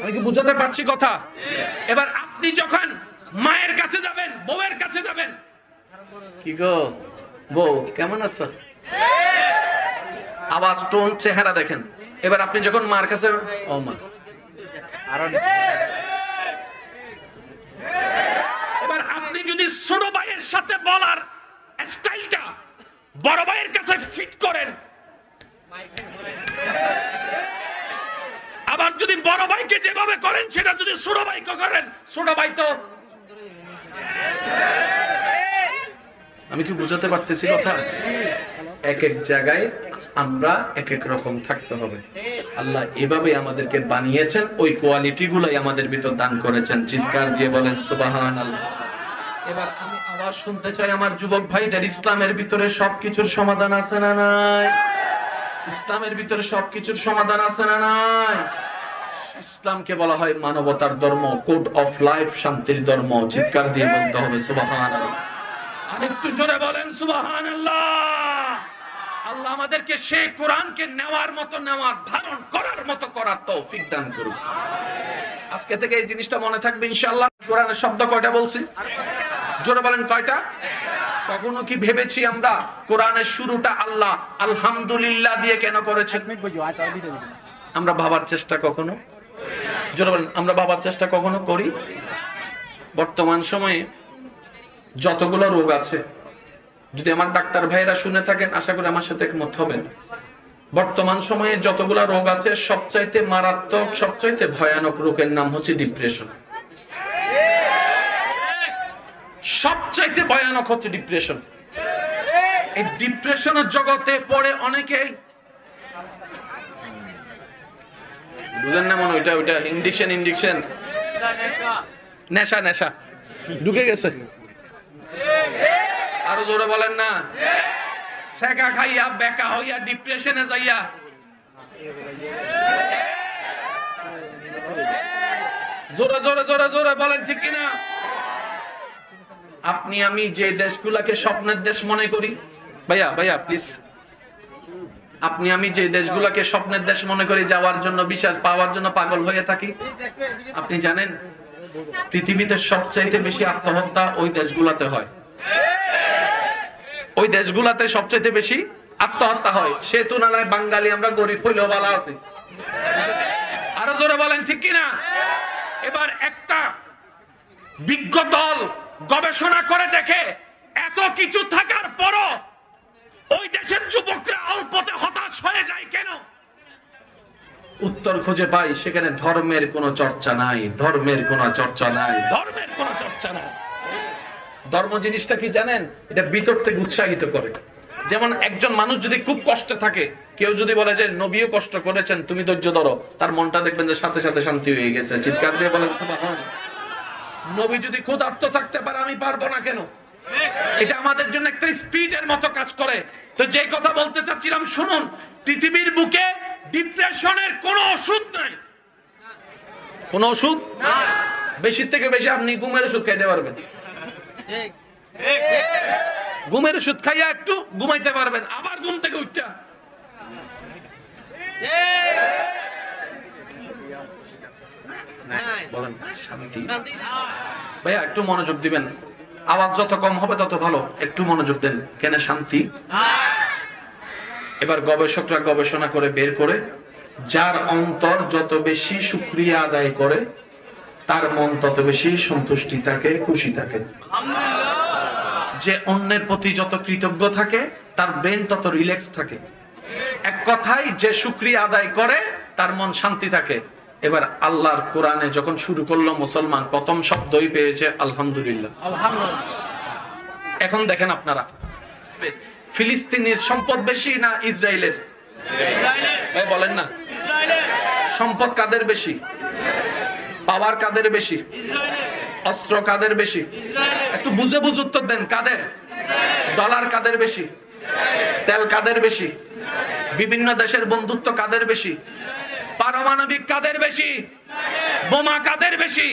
আমি কি বুঝাতে পারছি কথা? এবার আপনি যখন মায়ের কাছে যাবেন, বউয়ের কাছে যাবেন, কি গো বউ কেমন আছো, আওয়াজ, টোন, চেহারা দেখেন। এবার আপনি যখন মার কাছে, ও মা, এবার আপনি যদি ছোট ভাইয়ের সাথে বলার স্টাইলটা বড় ভাইয়ের কাছে ফিট করেন, আবার যদি বড় ভাইকে যেভাবে করেন সেটা যদি ছোট ভাইকে করেন, ছোট ভাই তো, আমি কি বুঝাতে পারতেছি কথা? এক এক জায়গায় আমরা এক এক রকম থাকতে হবে। আল্লাহ এভাবে আমাদেরকে বানিয়েছেন, ওই কোয়ালিটি গুলাই আমাদের ভিতর দান করেছেন। চিৎকার দিয়ে বলেন সুবহানাল্লাহ। এবার আমি আওয়াজ শুনতে চাই আমার যুবক ভাইদের, ইসলামের ভিতরে সবকিছুর সমাধান আছে না নাই? ইসলামের ভিতরে সবকিছুর সমাধান আছে না নাই? ইসলামকে বলা হয় মানবতার ধর্ম, কোড অফ লাইফ, শান্তির ধর্ম। চিৎকার দিয়ে বলতে হবে সুবহানাল্লাহ। আরেকটু জোরে বলেন সুবহানাল্লাহ। আল্লাহ আমাদেরকে সেই কোরআনকে নেওয়ার মতো, নেওয়ার, ধারণ করার মতো করার তৌফিক দান করুন। আজকে থেকে এই জিনিসটা মনে থাকবে ইনশাআল্লাহ। কোরআনের শব্দ কয়টা বলছি? জোরে বলেন কয়টা? কখনো কি ভেবেছি আমরা কোরআনের শুরুটা আল্লাহ আলহামদুলিল্লাহ দিয়ে কেন করেছেন? আমরা ভাবার চেষ্টা কখনো, জোরে বলেন, আমরা ভাবার চেষ্টা কখনো করি? বর্তমান সময়ে যতগুলো রোগ আছে, যদি আমার ডাক্তার ভাইরা শুনে থাকেন আশা করি আমার সাথে একমত হবেন। বর্তমান সময়ে যতগুলা রোগ আছে সবচাইতে মারাত্মক, সবচাইতে ভয়ানক রোগের নাম হচ্ছে ডিপ্রেশন। সবচাইতে ভয়ানক হচ্ছে ডিপ্রেশন। এই ডিপ্রেশনের জগতে পড়ে অনেকেই, বুঝেন না মনে, ওইটা ইন্ডিকশন নেশা নেশা ঢুকে গেছে। আরো জোরে বলেন না। সেকা খাইয়া বেকা হইয়া ডিপ্রেশনে যাইয়া জোরে জোরে জোরে জোরে বলেন ঠিক কিনা? আপনি আমি যে দেশগুলাকে স্বপ্নের দেশ মনে করি, ভাইয়া ভাইয়া প্লিজ, আপনি আমি যে দেশগুলাকে স্বপ্নের দেশ মনে করি, যাওয়ার জন্য বিশ্বাস পাওয়ার জন্য পাগল হয়ে থাকি, আপনি জানেন পৃথিবীতে সবচাইতে বেশি আত্মহত্যা ওই দেশগুলাতে হয়। ওই দেশগুলাতে সবচাইতে বেশি আত্মহত্যা হয়। সে তুলনায় বাঙালি আমরা গরিব হইলেও ভালো আছি। আরো জোরে বলেন ঠিক কিনা? এবার একটা বিজ্ঞ দল গবেষণা করে দেখে এত কিছু থাকার পরও ওই দেশের যুবকরা অল্পতে হতাশ হয়ে যায় কেন? উত্তর খুঁজে পাই সেখানে ধর্মের কোনো চর্চা নাই, ধর্মের কোনো চর্চা নাই, ধর্মের কোনো চর্চা নাই। ধর্ম জিনিসটা কি জানেন? এটা ভিতর থেকে উৎসাহিত করে। যেমন একজন মানুষ যদি খুব কষ্টে থাকে, কেউ যদি বলে যে নবীও কষ্ট করেছেন, তুমি ধৈর্য ধরো, তার মনটা দেখবেন যে সাথে সাথে শান্তি হয়ে গেছে, চিৎকার দিয়ে বলে সুবহান। নবী যদি ক্ষুধার্ত থাকতে পারে, আমি পারবো না কেন? এটা আমাদের জন্য একটা স্পিডের মতো কাজ করে। তো যে কথা বলতে চাচ্ছিলাম শুনুন, পৃথিবীর বুকে ডিপ্রেশনের কোনো ওষুধ নাই। কোনো ওষুধ না। বেশি থেকে বেশি আপনি ঘুমের ওষুধ খাইতে পারবেন, ঘুমের ওষুধ খাইয়া একটু ঘুমাইতে পারবেন, আবার ঘুম থেকে উঠটা বলেন শান্তি। ভাইয়া একটু মনোযোগ দিবেন, আওয়াজ যত কম হবে তত ভালো, একটু মনোযোগ দেন। কেন শান্তি? এবার গবেষকরা গবেষণা করে বের করে, যার অন্তর যত বেশি শুকরিয়া আদায় করে তার মন তত বেশি সন্তুষ্টি থাকে, খুশি থাকে। যে অন্যের প্রতি যত কৃতজ্ঞ থাকে তার ব্রেন তত রিল্যাক্স থাকে। এক কথায় যে শুকরিয়া আদায় করে তার মন শান্তি থাকে। এবার আল্লাহর কোরআনে যখন শুরু করলো মুসলমান, প্রথম শব্দই পেয়েছে আলহামদুলিল্লাহ। এখন দেখেন আপনারা, ফিলিস্তিনের সম্পদ বেশি না ইসরায়েলের? বলেন না, সম্পদ কাদের বেশি? পাওয়ার কাদের বেশি? অস্ত্র কাদের বেশি? একটু বুঝে বুঝে উত্তর দেন। কাদের? ডলার কাদের বেশি? তেল কাদের বেশি? বিভিন্ন দেশের বন্ধুত্ব কাদের বেশি? পারমাণবিক কাদের বেশি? বোমা কাদের বেশি?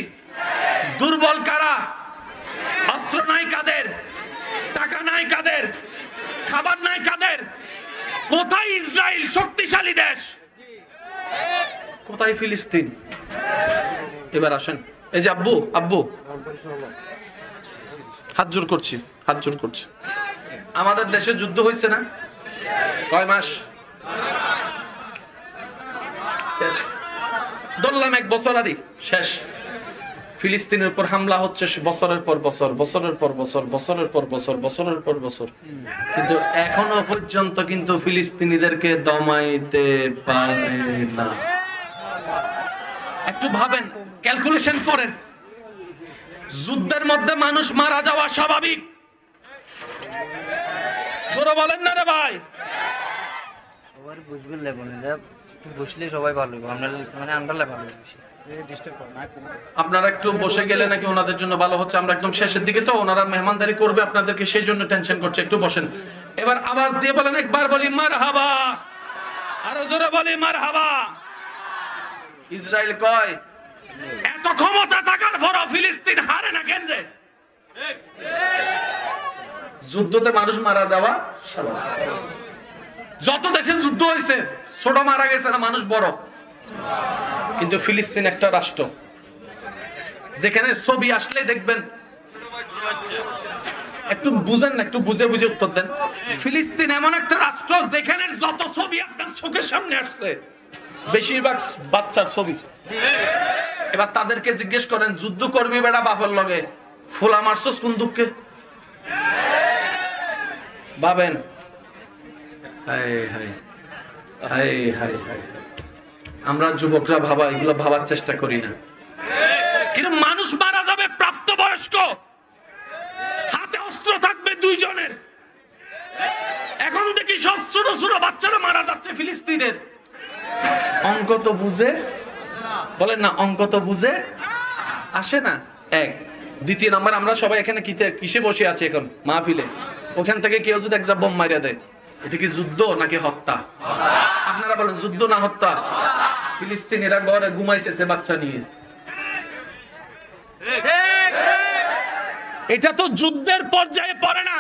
দুর্বল কারা? অস্ত্র নাই কাদের? টাকা নাই কাদের? খাবার নাই কাদের? কোথায় ইসরায়েল শক্তিশালী দেশ? কোথায় ফিলিস্তিন? এবার আসেন, এই যে আব্বু আব্বু হাত জোর করছি, হাত জোর করছি। আমাদের দেশে যুদ্ধ হয়েছে না? কয় মাস? শেষ। ধরলাম 1 বছর আরই শেষ। ফিলিস্তিনের উপর হামলা হচ্ছে বছরের পর বছর, বছরের পর বছর, বছরের পর বছর, বছরের পর বছর, কিন্তু এখনো পর্যন্ত কিন্তু ফিলিস্তিনিদেরকে দমাইতে পারে না। একটু ভাবেন, ক্যালকুলেশন করেন। যুদ্ধের মধ্যে মানুষ মারা যাওয়া স্বাভাবিক। জোরে বলেন না রে ভাই। সবার বুঝবেন লাগবে না, বুঝলে সবাই ভালো হবে, আমরা মানে আন্ডারলে ভালো হবে। আপনারা একটু বসে গেলে নাকি ওনাদের জন্য ভালো হচ্ছে। আমরা একদম শেষের দিকে, তো ওনারা মেহমানদারি করবে আপনাদেরকে, সেই জন্য টেনশন করছে। একটু বসেন। এবার আওয়াজ দিয়ে বলেন, একবার বলি মারহাবা, আরো জোরে বলি মারহাবা। ইসরায়েল কয়, এত ক্ষমতা থাকার পরও ফিলিস্তিন হারে না কেন রে? যুদ্ধতে মানুষ মারা যাওয়া স্বাভাবিক। যত দেশে যুদ্ধ হয়েছে ছোট মারা গেছে না মানুষ, বড়। কিন্তু ফিলিস্তিন একটা রাষ্ট্র যেখানে ছবি আসলে দেখবেন, একটু বুঝেন না, একটু বুঝে বুঝে উত্তর দেন। ফিলিস্তিন এমন একটা রাষ্ট্র যেখানে যত ছবি আপনার চোখের সামনে আসছে বেশিরভাগ বাচ্চার ছবি। এবার তাদেরকে জিজ্ঞেস করেন, যুদ্ধ করবি বেড়া বাপের লগে, ফুলা মারছস কোন দুঃখে? ভাবেন। হায় হায় হায় হায় হায়। আমরা যুবকরা ভাবা, এগুলো ভাবার চেষ্টা করি না। কিন্তু মানুষ মারা যাবে প্রাপ্তবয়স্ক, হাতে অস্ত্র থাকবে 2 জনের। এখন দেখি সব ছোট ছোট বাচ্চারা মারা যাচ্ছে ফিলিস্তিনের। অঙ্ক তো বুঝে, বলেন না, অঙ্ক তো বুঝে আসে না। এক। দ্বিতীয় নাম্বার, আমরা সবাই এখানে কিসে বসে আছি এখন? মাহফিলে। ওখান থেকে কেউ যদি একটা বোম মারিয়া দেয়, এটা কি যুদ্ধ নাকি হত্যা? আপনারা বলেন, যুদ্ধ না হত্যা? ফিলিস্তিনিরা ঘরে ঘুমাইতেছে বাচ্চা নিয়ে, এটা তো যুদ্ধের পর্যায়ে পড়ে না।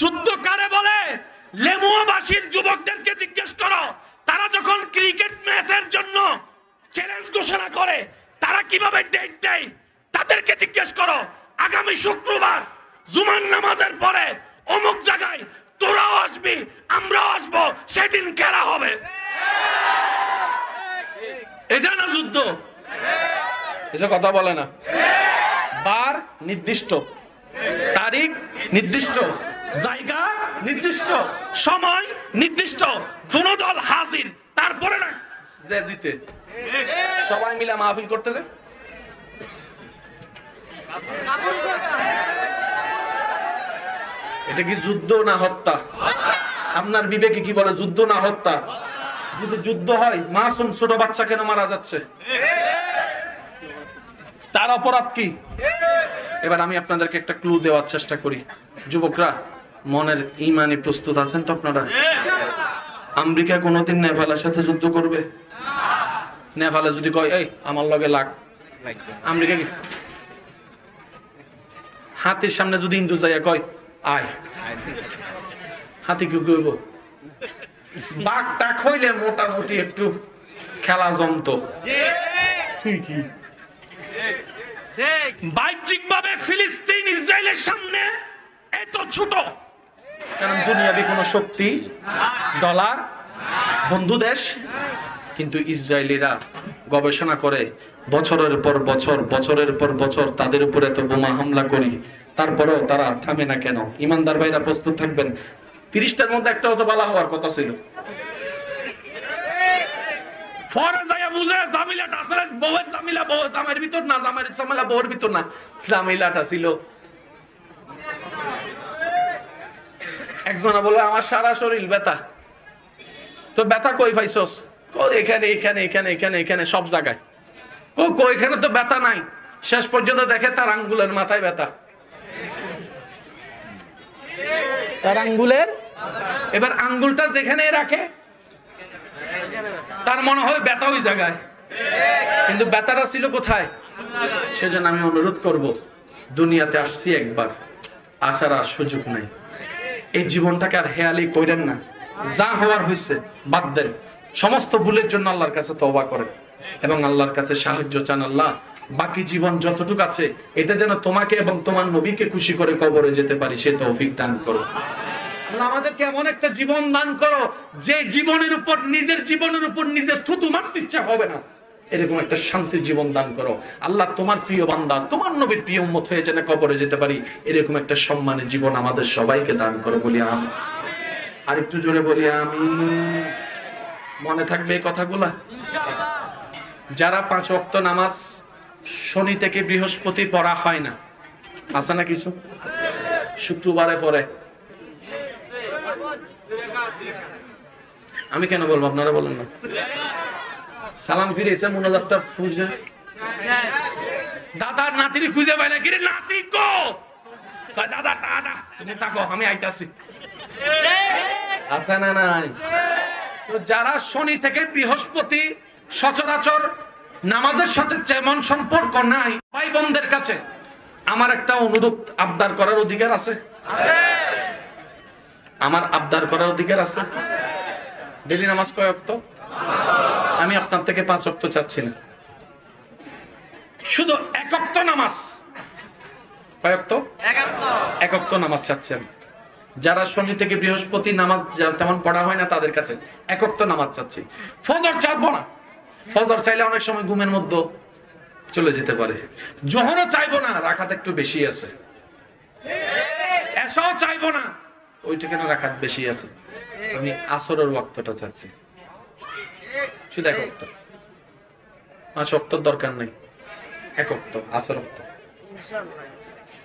যুদ্ধ কারে বলে? লেমুয়াবাসীর যুবকদেরকে জিজ্ঞেস করো, তারা যখন ক্রিকেট ম্যাচের জন্য চ্যালেঞ্জ ঘোষণা করে তারা কিভাবে ডেট দেয়, তাদেরকে জিজ্ঞেস করো আগামী শুক্রবার জুমার নামাজের পরে অমুক জায়গায় তোরাও আসবি আমরাও আসবো, সেদিন খেলা হবে। এটা না যুদ্ধ? এসব কথা বলে না। বার নির্দিষ্ট, তারিখ নির্দিষ্ট, জায়গা নির্দিষ্ট, সময় নির্দিষ্ট, দোনো দল হাজির, তারপরে না যে জিতে সবাই মিলে মাহফিল করতেছে। এটা কি যুদ্ধ না হত্যা? আপনার বিবেকে কি বলে, যুদ্ধ না হত্যা? যদি যুদ্ধ হয় মাসুম ছোট বাচ্চা কেন মারা যাচ্ছে? তার অপরাধ কি? এবার আমি আপনাদেরকে একটা ক্লু দেওয়ার চেষ্টা করি। যুবকরা, মনের ইমানে প্রস্তুত আছেন তো আপনারা? আমেরিকা কোনোদিন নেপালের সাথে যুদ্ধ করবে? নেপালে যদি কয় এই আমার লগে লাগ, আমেরিকা কি? হাতির সামনে যদি ইন্দু যাইয়া কয় আয়, হাতি কি করব? বাঘটা খইলে মোটামুটি একটু খেলা জমত। তুই কি বাহ্যিক ভাবে ফিলিস্তিন ইসরায়েলের সামনে এত ছোট, কারণ দুনিয়াবি কোনো শক্তি, ডলার, বন্ধু দেশ, কিন্তু ইসরায়েলিরা গবেষণা করে বছরের পর বছর, বছরের পর বছর তাদের উপরে এত বোমা হামলা করি, তারপরেও তারা থামে না কেন? ইমানদার ভাইরা প্রস্তুত থাকবেন, 30টার মধ্যে একটা হতো বালা হওয়ার কথা ছিল। একজনা বলে আমার সারা শরীর ব্যথা। তো ব্যথা কই পাইছস? এখানে এখানে এখানে এখানে এখানে সব জায়গায়। এখানে তো ব্যথা নাই। শেষ পর্যন্ত দেখে তার আঙ্গুলের মাথায় ব্যথা। তার আঙ্গুলের, এবার আঙ্গুলটা যেখানে রাখে তার মনে হয় ব্যথা ওই জায়গায়, কিন্তু ব্যথাটা ছিল কোথায়? সেজন্য আমি অনুরোধ করব, দুনিয়াতে আসছি একবার, আসার আর সুযোগ নাই। এই জীবনটাকে আর হেয়ালি কইরেন না। যা হওয়ার হয়েছে বাদ দেন। সমস্ত ভুলের জন্য আল্লাহর কাছে তওবা করেন এবং আল্লাহর কাছে সাহায্য চান। আল্লাহ, বাকি জীবন যতটুকু আছে এটা যেন তোমাকে এবং তোমার নবীকে খুশি করে কবরে যেতে পারি, সে তৌফিক দান করো। আমাদেরকে এমন একটা জীবন দান করো যে জীবনের উপর, নিজের জীবনের উপর নিজের থুতু মারতে ইচ্ছা হবে না, এরকম একটা শান্তির জীবন দান করো। আল্লাহ, তোমার প্রিয় বান্দা, তোমার নবীর প্রিয় উম্মত হয়ে যেন কবরে যেতে পারি, এরকম একটা সম্মানের জীবন আমাদের সবাইকে দান করো, বলি আমি। আর একটু জোরে বলি আমি। মনে থাকবে এই কথাগুলা? যারা 5 ওয়াক্ত নামাজ শনি থেকে বৃহস্পতি পড়া হয় না, আছে না কিছু? শুক্রবারে পড়ে। আমি কেন বলবো, আপনারা বলেন না? সালাম ফিরে এসে মোনাজাতটা খুঁজে, দাদার নাতির খুঁজে পাই না, কি রে নাতি কো? দাদা টাটা, তুমি থাকো আমি আইতাছি। আছে না নাই? তো যারা শনি থেকে বৃহস্পতি সচরাচর নামাজের সাথে যেমন সম্পর্ক নাই, ভাই বোনদের কাছে আমার একটা অনুরোধ, আবদার করার অধিকার আছে? আমার আবদার করার অধিকার আছে। ডেইলি নামাজ কয় ওয়াক্ত? আমি আপনার থেকে 5 ওয়াক্ত চাচ্ছি না, শুধু 1 ওয়াক্ত নামাজ। কয় ওয়াক্ত? 1 ওয়াক্ত নামাজ চাচ্ছি আমি। যারা শনি থেকে বৃহস্পতি নামাজ তেমন পড়া হয় না তাদের কাছে 1 ওয়াক্ত নামাজ চাচ্ছি। ফজর চাইবো না, ফজর চাইলে অনেক সময় ঘুমের মধ্যে চলে যেতে পারে। জোহরও চাইবো না, রাকাত একটু বেশি আছে। এশাও চাইবো না, ওইটা কেন রাকাত বেশি আছে। আমি আসরের ওয়াক্তটা চাচ্ছি, শুধু 1 ওয়াক্ত। 5 ওয়াক্তর দরকার নেই, 1 ওয়াক্ত আসর ওয়াক্ত।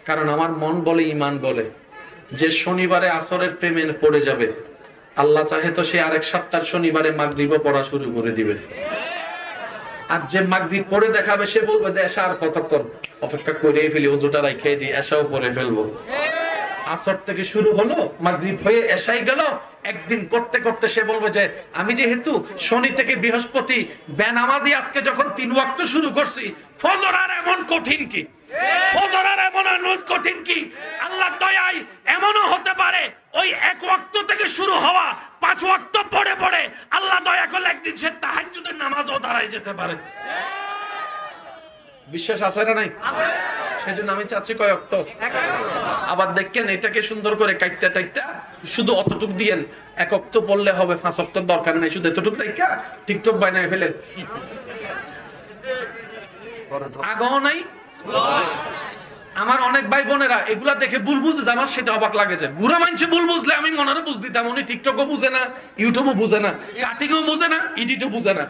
কারণ আমার মন বলে, ইমান বলে, যে শনিবারে আসরের প্রেমে পড়ে যাবে, আল্লাহ চাহে তো সে আরেক সপ্তাহ শনিবারে মাগরিবও পড়া শুরু করে দিবে। আর যে মাগরিব পড়ে দেখাবে সে বলবে যে এশা আর কতক্ষণ অপেক্ষা করে ফেলি, ওজুটা রাইখাই দিই, এশাও পড়ে ফেলবো। আসর থেকে শুরু হলো, মাগরিব হয়ে এশাই গেল, একদিন করতে করতে সে বলবে যে আমি যেহেতু শনি থেকে বৃহস্পতি বেনামাজি আজকে যখন 3 ওয়াক্ত শুরু করছি, ফজর আর এমন কঠিন কি, ফজর আর এমন কঠিন কি, আল্লাহ দয়ায় এমনও হতে পারে ওই 1 ওয়াক্ত থেকে শুরু হওয়া 5 ওয়াক্ত পড়ে পড়ে আল্লাহ দয়া করলে একদিন সে তাহাজ্জুদের নামাজও দাঁড়ায় যেতে পারে। বিশ্বাস আছে না নাই? সেজন্য আমি চাচ্ছি কয় ওয়াক্ত। আবার দেখেন এটাকে সুন্দর করে কাইটটা টাইটটা শুধু অতটুক দিয়েন, 1 ওয়াক্ত পড়লে হবে, 5 ওয়াক্তের দরকার নাই, শুধু এতটুক রাইখা টিকটক বানায় ফেলেন। আগ্রহ নাই? আমার অনেক ভাই বোনেরা এগুলা দেখে ভুল বুঝে, আমার সেটা অবাক লাগে যে বুড়া মানুষে ভুল বুঝলে আমি মনে বুঝ দিতাম, উনি টিকটকও বুঝে না, ইউটিউবও বুঝে না, কাটিংও বুঝে না, এডিটও বুঝে না,